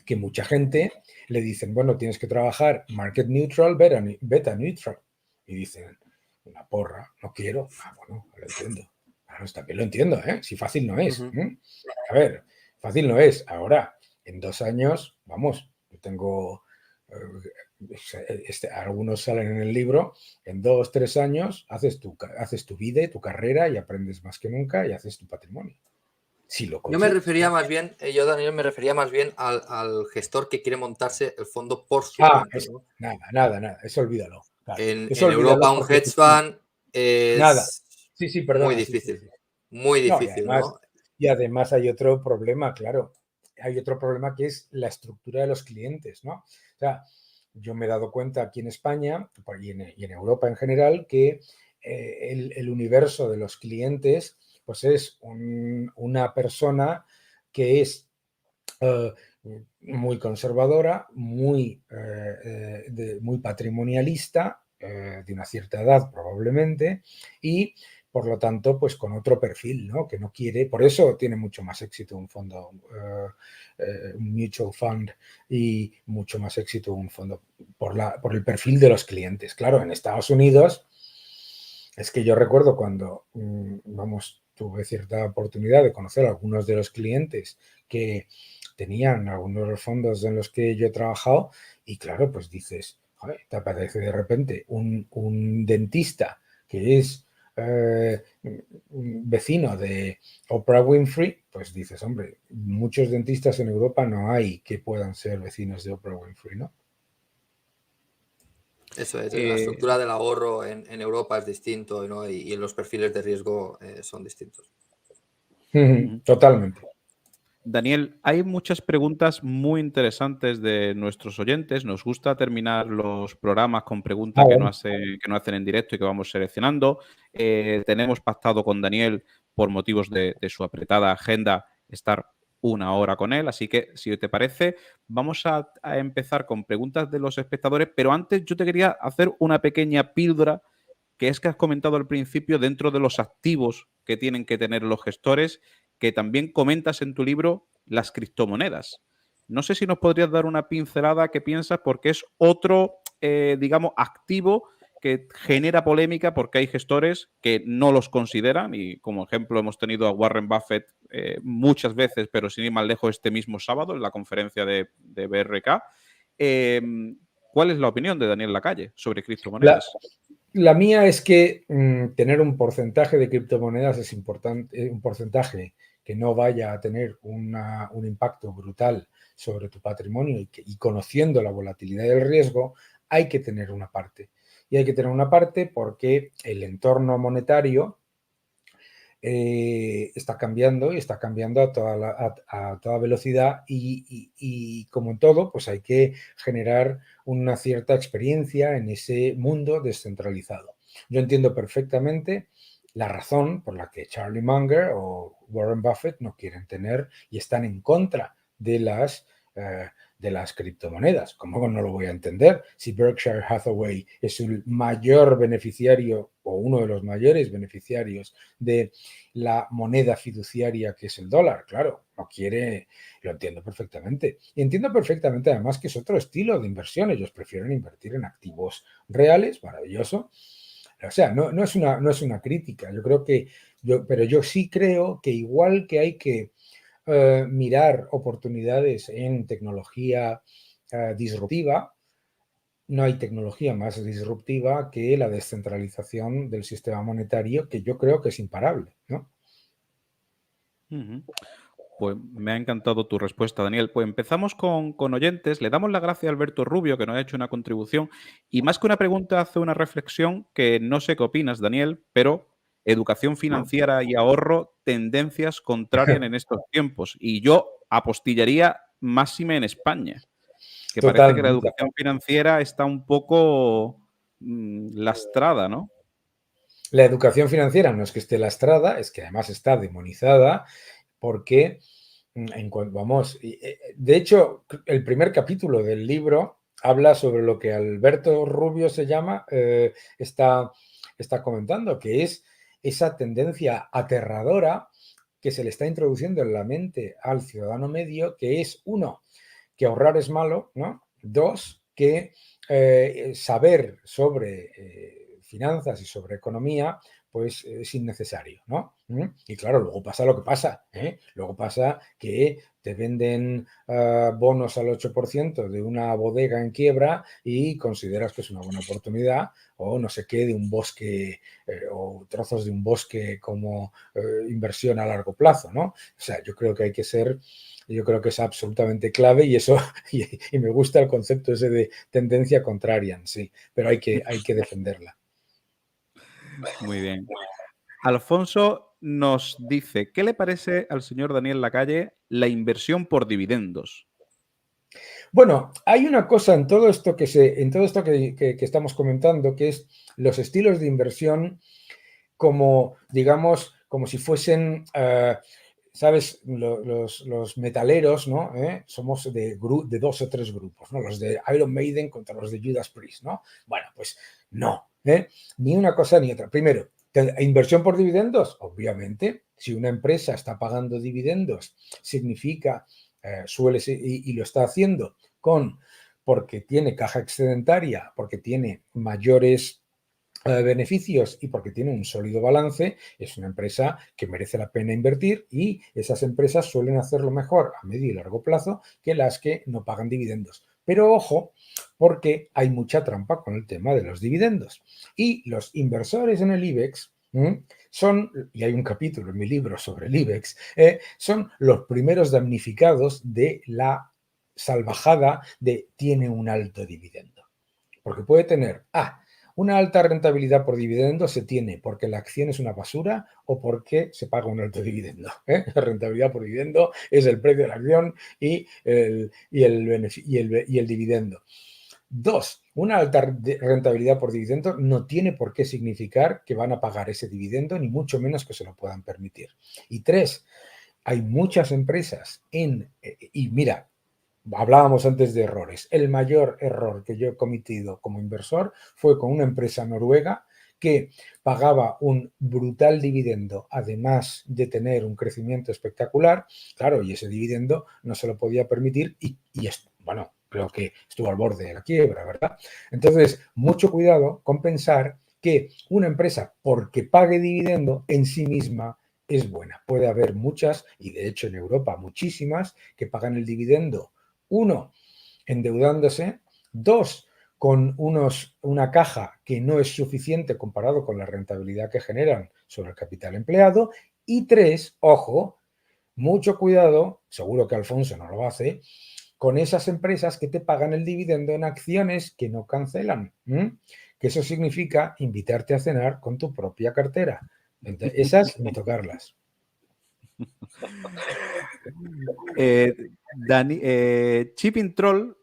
que mucha gente le dicen, bueno, tienes que trabajar market neutral, beta neutral. Y dicen, una porra, no quiero. Bueno, lo entiendo. También lo entiendo, ¿eh? Si fácil no es. A ver, fácil no es. Ahora, en 2 años, vamos, yo tengo... algunos salen en el libro, en 2, 3 años haces tu vida y tu carrera y aprendes más que nunca y haces tu patrimonio. Si lo consigues. Yo me refería más bien, Daniel, al gestor que quiere montarse el fondo por su cuenta, ¿no? Nada, eso olvídalo. Claro. En olvídalo Europa un hedge fund es nada. Sí, perdón. muy difícil. Sí. Muy difícil, ¿no? Y además hay otro problema, claro. Hay otro problema que es la estructura de los clientes, ¿no? O sea, yo me he dado cuenta aquí en España y en Europa en general que el universo de los clientes pues es una persona que es muy conservadora, muy patrimonialista, de una cierta edad probablemente, y por lo tanto, pues con otro perfil, ¿no? Que no quiere, por eso tiene mucho más éxito un fondo, un mutual fund, y mucho más éxito un fondo por el perfil de los clientes. Claro, en Estados Unidos, es que yo recuerdo cuando, tuve cierta oportunidad de conocer a algunos de los clientes que tenían algunos de los fondos en los que yo he trabajado y claro, pues dices, joder, te aparece de repente un dentista que es vecino de Oprah Winfrey, pues dices, hombre, muchos dentistas en Europa no hay que puedan ser vecinos de Oprah Winfrey, ¿no? Eso es, la estructura del ahorro en Europa es distinto, ¿no? Y los perfiles de riesgo son distintos. Totalmente. Daniel, hay muchas preguntas muy interesantes de nuestros oyentes. Nos gusta terminar los programas con preguntas que no hacen en directo y que vamos seleccionando. Tenemos pactado con Daniel, por motivos de su apretada agenda, estar 1 hora con él. Así que, si te parece, vamos a empezar con preguntas de los espectadores. Pero antes yo te quería hacer una pequeña píldora, que es que has comentado al principio, dentro de los activos que tienen que tener los gestores, que también comentas en tu libro las criptomonedas. No sé si nos podrías dar una pincelada que piensas, porque es otro, digamos, activo que genera polémica porque hay gestores que no los consideran y como ejemplo hemos tenido a Warren Buffett muchas veces, pero sin ir más lejos este mismo sábado en la conferencia de BRK. ¿Cuál es la opinión de Daniel Lacalle sobre criptomonedas? La mía es que tener un porcentaje de criptomonedas es importante, un porcentaje que no vaya a tener un impacto brutal sobre tu patrimonio y conociendo la volatilidad y el riesgo, hay que tener una parte. Y hay que tener una parte porque el entorno monetario está cambiando y está cambiando a toda velocidad y como en todo, pues hay que generar una cierta experiencia en ese mundo descentralizado. Yo entiendo perfectamente la razón por la que Charlie Munger o Warren Buffett no quieren tener y están en contra de las criptomonedas. ¿Cómo no lo voy a entender? Si Berkshire Hathaway es el mayor beneficiario o uno de los mayores beneficiarios de la moneda fiduciaria que es el dólar, claro, no quiere, lo entiendo perfectamente. Y entiendo perfectamente además que es otro estilo de inversión. Ellos prefieren invertir en activos reales, maravilloso. O sea, no es una crítica. Yo creo que, pero yo sí creo que igual que hay que mirar oportunidades en tecnología disruptiva, no hay tecnología más disruptiva que la descentralización del sistema monetario, que yo creo que es imparable, ¿no? Pues me ha encantado tu respuesta, Daniel. Pues empezamos con oyentes. Le damos las gracias a Alberto Rubio, que nos ha hecho una contribución. Y más que una pregunta, hace una reflexión que no sé qué opinas, Daniel, pero educación financiera y ahorro, tendencias contrarias en estos tiempos. Y yo apostillaría máxime en España, que parece que la Totalmente. educación financiera está un poco lastrada, ¿no? La educación financiera no es que esté lastrada, es que además está demonizada porque, vamos, de hecho, el primer capítulo del libro habla sobre lo que Alberto Rubio está comentando, que es esa tendencia aterradora que se le está introduciendo en la mente al ciudadano medio, que es, uno, que ahorrar es malo, ¿no? Dos, que saber sobre finanzas y sobre economía, pues es innecesario, ¿no? Y claro, luego pasa lo que pasa, ¿eh? Luego pasa que te venden bonos al 8% de una bodega en quiebra y consideras que es una buena oportunidad, o no sé qué, de un bosque o trozos de un bosque como inversión a largo plazo, ¿no? O sea, yo creo que es absolutamente clave y eso, y me gusta el concepto ese de tendencia contraria, sí, pero hay que defenderla. Muy bien. Alfonso nos dice, ¿qué le parece al señor Daniel Lacalle la inversión por dividendos? Bueno, hay una cosa en todo esto que estamos comentando, que es los estilos de inversión como, digamos, como si fuesen, ¿sabes? Los metaleros, ¿no? Somos de 2 o 3 grupos, ¿no? Los de Iron Maiden contra los de Judas Priest, ¿no? Bueno, pues no, ni una cosa ni otra. Primero, inversión por dividendos, obviamente, si una empresa está pagando dividendos, significa, suele ser, y lo está haciendo porque tiene caja excedentaria, porque tiene mayores beneficios y porque tiene un sólido balance, es una empresa que merece la pena invertir y esas empresas suelen hacerlo mejor a medio y largo plazo que las que no pagan dividendos. Pero ojo, porque hay mucha trampa con el tema de los dividendos. Y los inversores en el IBEX son, y hay un capítulo en mi libro sobre el IBEX, son los primeros damnificados de la salvajada de tiene un alto dividendo. Porque puede tener, una alta rentabilidad por dividendo se tiene porque la acción es una basura o porque se paga un alto dividendo. La rentabilidad por dividendo es el precio de la acción y el dividendo. 2, una alta rentabilidad por dividendo no tiene por qué significar que van a pagar ese dividendo, ni mucho menos que se lo puedan permitir. Y 3, hay muchas empresas y mira, hablábamos antes de errores. El mayor error que yo he cometido como inversor fue con una empresa noruega que pagaba un brutal dividendo, además de tener un crecimiento espectacular. Claro, y ese dividendo no se lo podía permitir bueno, creo que estuvo al borde de la quiebra, ¿verdad? Entonces, mucho cuidado con pensar que una empresa, porque pague dividendo, en sí misma es buena. Puede haber muchas, y de hecho en Europa muchísimas, que pagan el dividendo. 1, endeudándose. 2, con una caja que no es suficiente comparado con la rentabilidad que generan sobre el capital empleado. Y 3, ojo, mucho cuidado, seguro que Alfonso no lo hace, con esas empresas que te pagan el dividendo en acciones que no cancelan. Que eso significa invitarte a cenar con tu propia cartera. Entonces, esas ni tocarlas. Chipping Troll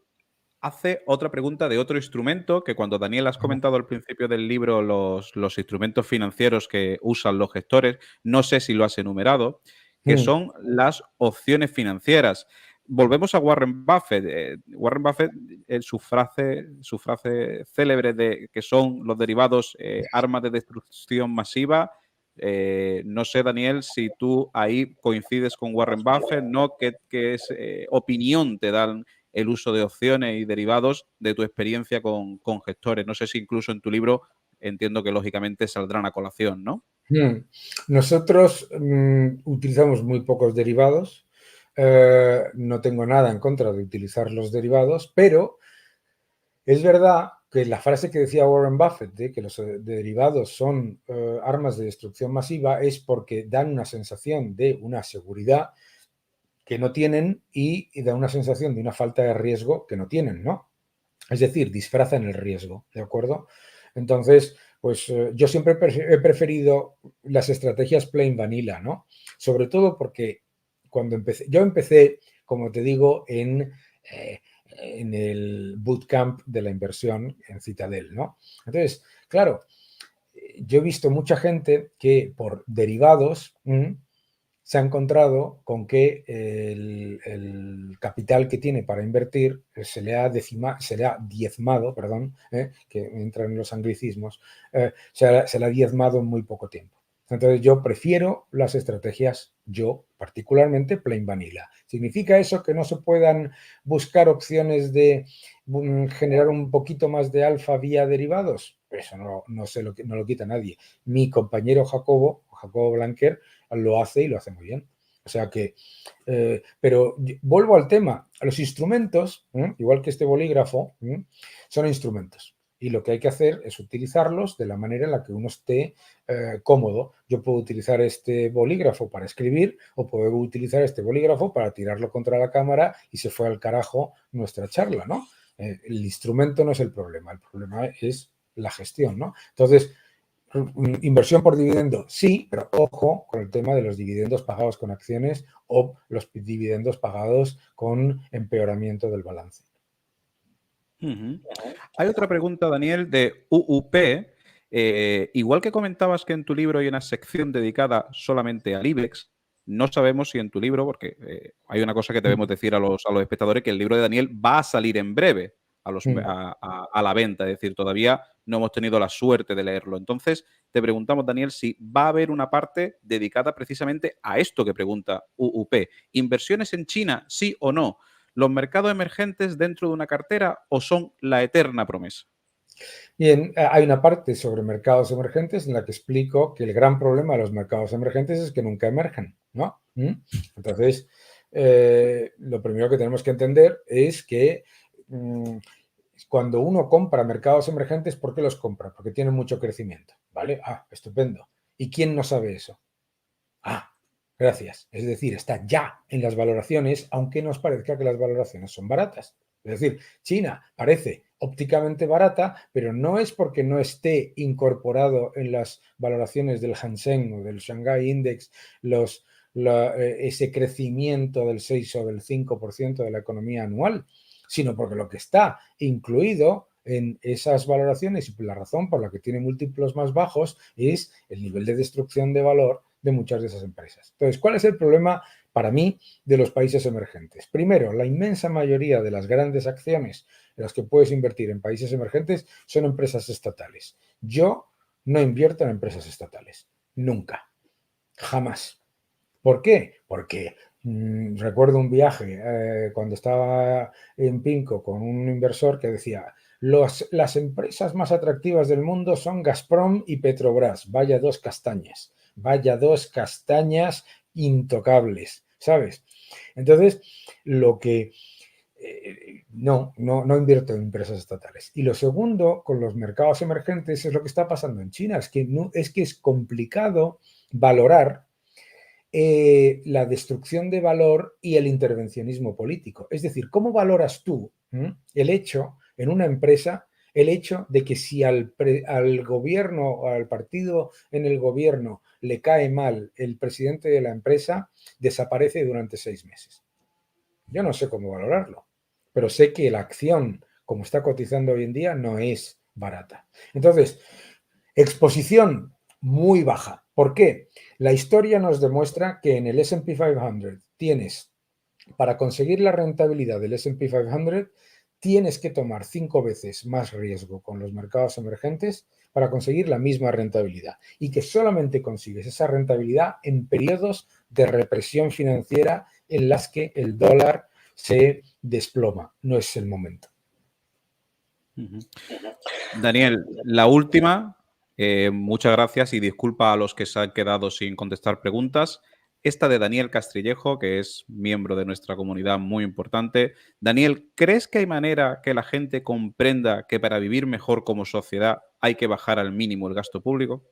hace otra pregunta de otro instrumento que cuando Daniel has comentado al principio del libro los instrumentos financieros que usan los gestores, no sé si lo has enumerado, que son las opciones financieras. Volvemos a Warren Buffett. Warren Buffett, su frase célebre de que son los derivados armas de destrucción masiva. No sé, Daniel, si tú ahí coincides con Warren Buffett, ¿no? ¿Qué opinión te dan el uso de opciones y derivados de tu experiencia con gestores? No sé si incluso en tu libro entiendo que lógicamente saldrán a colación, ¿no? Nosotros utilizamos muy pocos derivados. No tengo nada en contra de utilizar los derivados, pero es verdad que la frase que decía Warren Buffett de que los derivados son armas de destrucción masiva es porque dan una sensación de una seguridad que no tienen y da una sensación de una falta de riesgo que no tienen, ¿no? Es decir, disfrazan el riesgo, ¿de acuerdo? Entonces, pues yo siempre he preferido las estrategias plain vanilla, ¿no? Sobre todo porque cuando yo empecé, como te digo, en el bootcamp de la inversión en Citadel, ¿no? Entonces, claro, yo he visto mucha gente que por derivados se ha encontrado con que el capital que tiene para invertir se le ha diezmado, que entran en los anglicismos, se le ha diezmado en muy poco tiempo. Entonces yo prefiero las estrategias, yo particularmente plain vanilla. ¿Significa eso que no se puedan buscar opciones de generar un poquito más de alfa vía derivados? Eso no lo quita nadie. Mi compañero Jacobo Blanquer, lo hace y lo hace muy bien. O sea que, pero vuelvo al tema, los instrumentos, igual que este bolígrafo, son instrumentos. Y lo que hay que hacer es utilizarlos de la manera en la que uno esté cómodo. Yo puedo utilizar este bolígrafo para escribir o puedo utilizar este bolígrafo para tirarlo contra la cámara y se fue al carajo nuestra charla, ¿no? El instrumento no es el problema es la gestión, ¿no? Entonces, inversión por dividendo, sí, pero ojo con el tema de los dividendos pagados con acciones o los dividendos pagados con empeoramiento del balance. Hay otra pregunta, Daniel, de UUP. Igual que comentabas que en tu libro hay una sección dedicada solamente al IBEX, no sabemos si en tu libro, porque hay una cosa que debemos decir a los espectadores, que el libro de Daniel va a salir en breve a la venta, es decir, todavía no hemos tenido la suerte de leerlo. Entonces, te preguntamos, Daniel, si va a haber una parte dedicada precisamente a esto que pregunta UUP. ¿Inversiones en China, sí o no? ¿Los mercados emergentes dentro de una cartera o son la eterna promesa? Bien, hay una parte sobre mercados emergentes en la que explico que el gran problema de los mercados emergentes es que nunca emergen, ¿no? Entonces, lo primero que tenemos que entender es que cuando uno compra mercados emergentes, ¿por qué los compra? Porque tienen mucho crecimiento, ¿vale? Ah, estupendo. ¿Y quién no sabe eso? Ah, gracias. Es decir, está ya en las valoraciones, aunque nos parezca que las valoraciones son baratas. Es decir, China parece ópticamente barata, pero no es porque no esté incorporado en las valoraciones del Hang Seng o del Shanghai Index ese crecimiento del 6 o del 5% de la economía anual, sino porque lo que está incluido en esas valoraciones y la razón por la que tiene múltiplos más bajos es el nivel de destrucción de valor de muchas de esas empresas. Entonces, ¿cuál es el problema para mí de los países emergentes? Primero, la inmensa mayoría de las grandes acciones en las que puedes invertir en países emergentes son empresas estatales. Yo no invierto en empresas estatales. Nunca. Jamás. ¿Por qué? Porque recuerdo un viaje cuando estaba en Pinco con un inversor que decía: las empresas más atractivas del mundo son Gazprom y Petrobras. Vaya dos castañas. Vaya dos castañas intocables, ¿sabes? Entonces, lo que no invierto en empresas estatales. Y lo segundo, con los mercados emergentes, es lo que está pasando en China. Es que es complicado valorar la destrucción de valor y el intervencionismo político. Es decir, ¿cómo valoras tú el hecho en una empresa, el hecho de que si al gobierno o al partido en el gobierno le cae mal el presidente de la empresa, desaparece durante 6 meses? Yo no sé cómo valorarlo, pero sé que la acción, como está cotizando hoy en día, no es barata. Entonces, exposición muy baja. ¿Por qué? La historia nos demuestra que en el S&P 500 tienes, para conseguir la rentabilidad del S&P 500, tienes que tomar 5 veces más riesgo con los mercados emergentes para conseguir la misma rentabilidad. Y que solamente consigues esa rentabilidad en periodos de represión financiera en las que el dólar se desploma. No es el momento. Daniel, la última, muchas gracias y disculpa a los que se han quedado sin contestar preguntas. Esta de Daniel Castrillejo, que es miembro de nuestra comunidad muy importante. Daniel, ¿crees que hay manera que la gente comprenda que para vivir mejor como sociedad hay que bajar al mínimo el gasto público?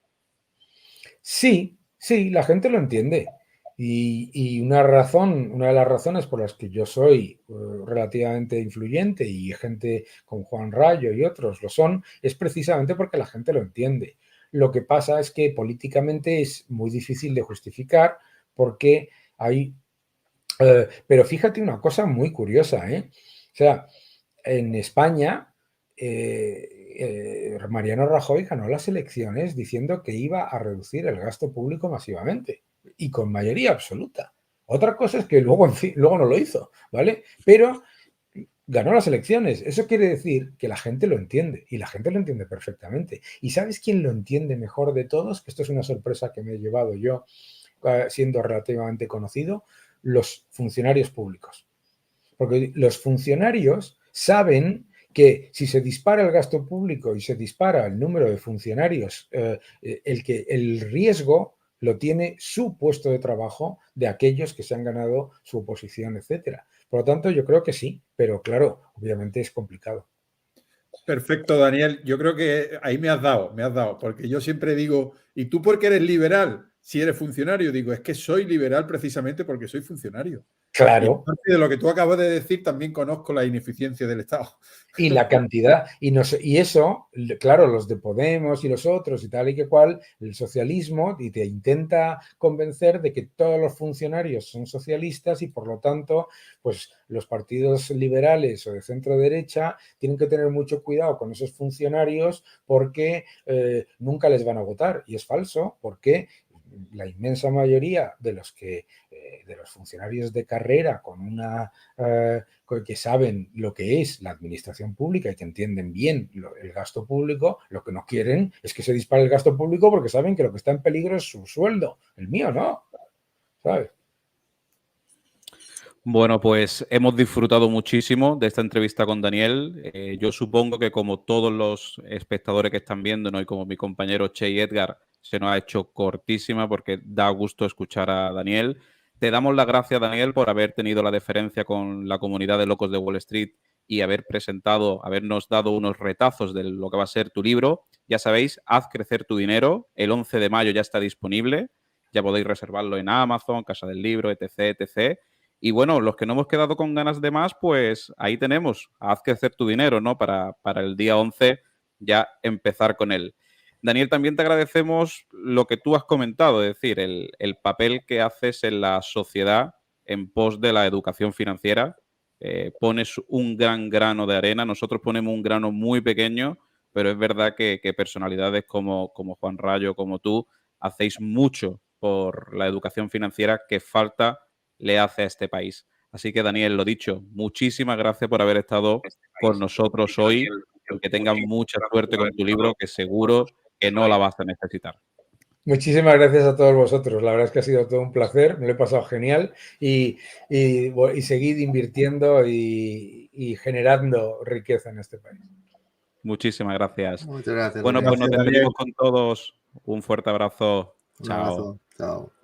Sí, la gente lo entiende. Y una de las razones por las que yo soy relativamente influyente y gente como Juan Rayo y otros lo son, es precisamente porque la gente lo entiende. Lo que pasa es que políticamente es muy difícil de justificar porque hay... pero fíjate una cosa muy curiosa, ¿eh? O sea, en España... Mariano Rajoy ganó las elecciones diciendo que iba a reducir el gasto público masivamente y con mayoría absoluta. Otra cosa es que luego, en fin, luego no lo hizo, ¿vale? Pero ganó las elecciones. Eso quiere decir que la gente lo entiende y la gente lo entiende perfectamente. ¿Y sabes quién lo entiende mejor de todos? Que esto es una sorpresa que me he llevado yo siendo relativamente conocido, los funcionarios públicos. Porque los funcionarios saben que si se dispara el gasto público y se dispara el número de funcionarios, el riesgo lo tiene su puesto de trabajo de aquellos que se han ganado su oposición, etcétera. Por lo tanto, yo creo que sí, pero claro, obviamente es complicado. Perfecto, Daniel. Yo creo que ahí me has dado, porque yo siempre digo, ¿y tú por qué eres liberal si eres funcionario? Digo, es que soy liberal precisamente porque soy funcionario. Claro. Y de lo que tú acabas de decir, también conozco la ineficiencia del Estado. Y la cantidad, y eso, claro, los de Podemos y los otros y tal y que cual, el socialismo y te intenta convencer de que todos los funcionarios son socialistas y por lo tanto, pues los partidos liberales o de centro derecha tienen que tener mucho cuidado con esos funcionarios porque nunca les van a votar. Y es falso, porque la inmensa mayoría de los funcionarios de carrera con una que saben lo que es la administración pública y que entienden bien el gasto público, lo que no quieren es que se dispare el gasto público porque saben que lo que está en peligro es su sueldo. El mío no, ¿sabes? Bueno, pues hemos disfrutado muchísimo de esta entrevista con Daniel. Yo supongo que como todos los espectadores que están viéndonos y como mi compañero Che y Edgar, se nos ha hecho cortísima porque da gusto escuchar a Daniel. Te damos las gracias, Daniel, por haber tenido la deferencia con la comunidad de Locos de Wall Street y habernos dado unos retazos de lo que va a ser tu libro. Ya sabéis, Haz crecer tu dinero. El 11 de mayo ya está disponible. Ya podéis reservarlo en Amazon, Casa del Libro, etc., etc. Y bueno, los que no hemos quedado con ganas de más, pues ahí tenemos, haz crecer tu dinero, ¿no? Para el día 11 ya empezar con él. Daniel, también te agradecemos lo que tú has comentado, es decir, el papel que haces en la sociedad en pos de la educación financiera. Pones un gran grano de arena, nosotros ponemos un grano muy pequeño, pero es verdad que personalidades como Juan Rayo, como tú, hacéis mucho por la educación financiera que falta le hace a este país. Así que, Daniel, lo dicho, muchísimas gracias por haber estado con nosotros hoy y que tengas mucha suerte con tu libro, que seguro que no la vas a necesitar. Muchísimas gracias a todos vosotros. La verdad es que ha sido todo un placer, me lo he pasado genial y seguid invirtiendo y generando riqueza en este país. Muchísimas gracias. Muchas gracias. Bueno, Daniel. pues nos despedimos con todos. Un fuerte abrazo. Un Chao. abrazo. Chao.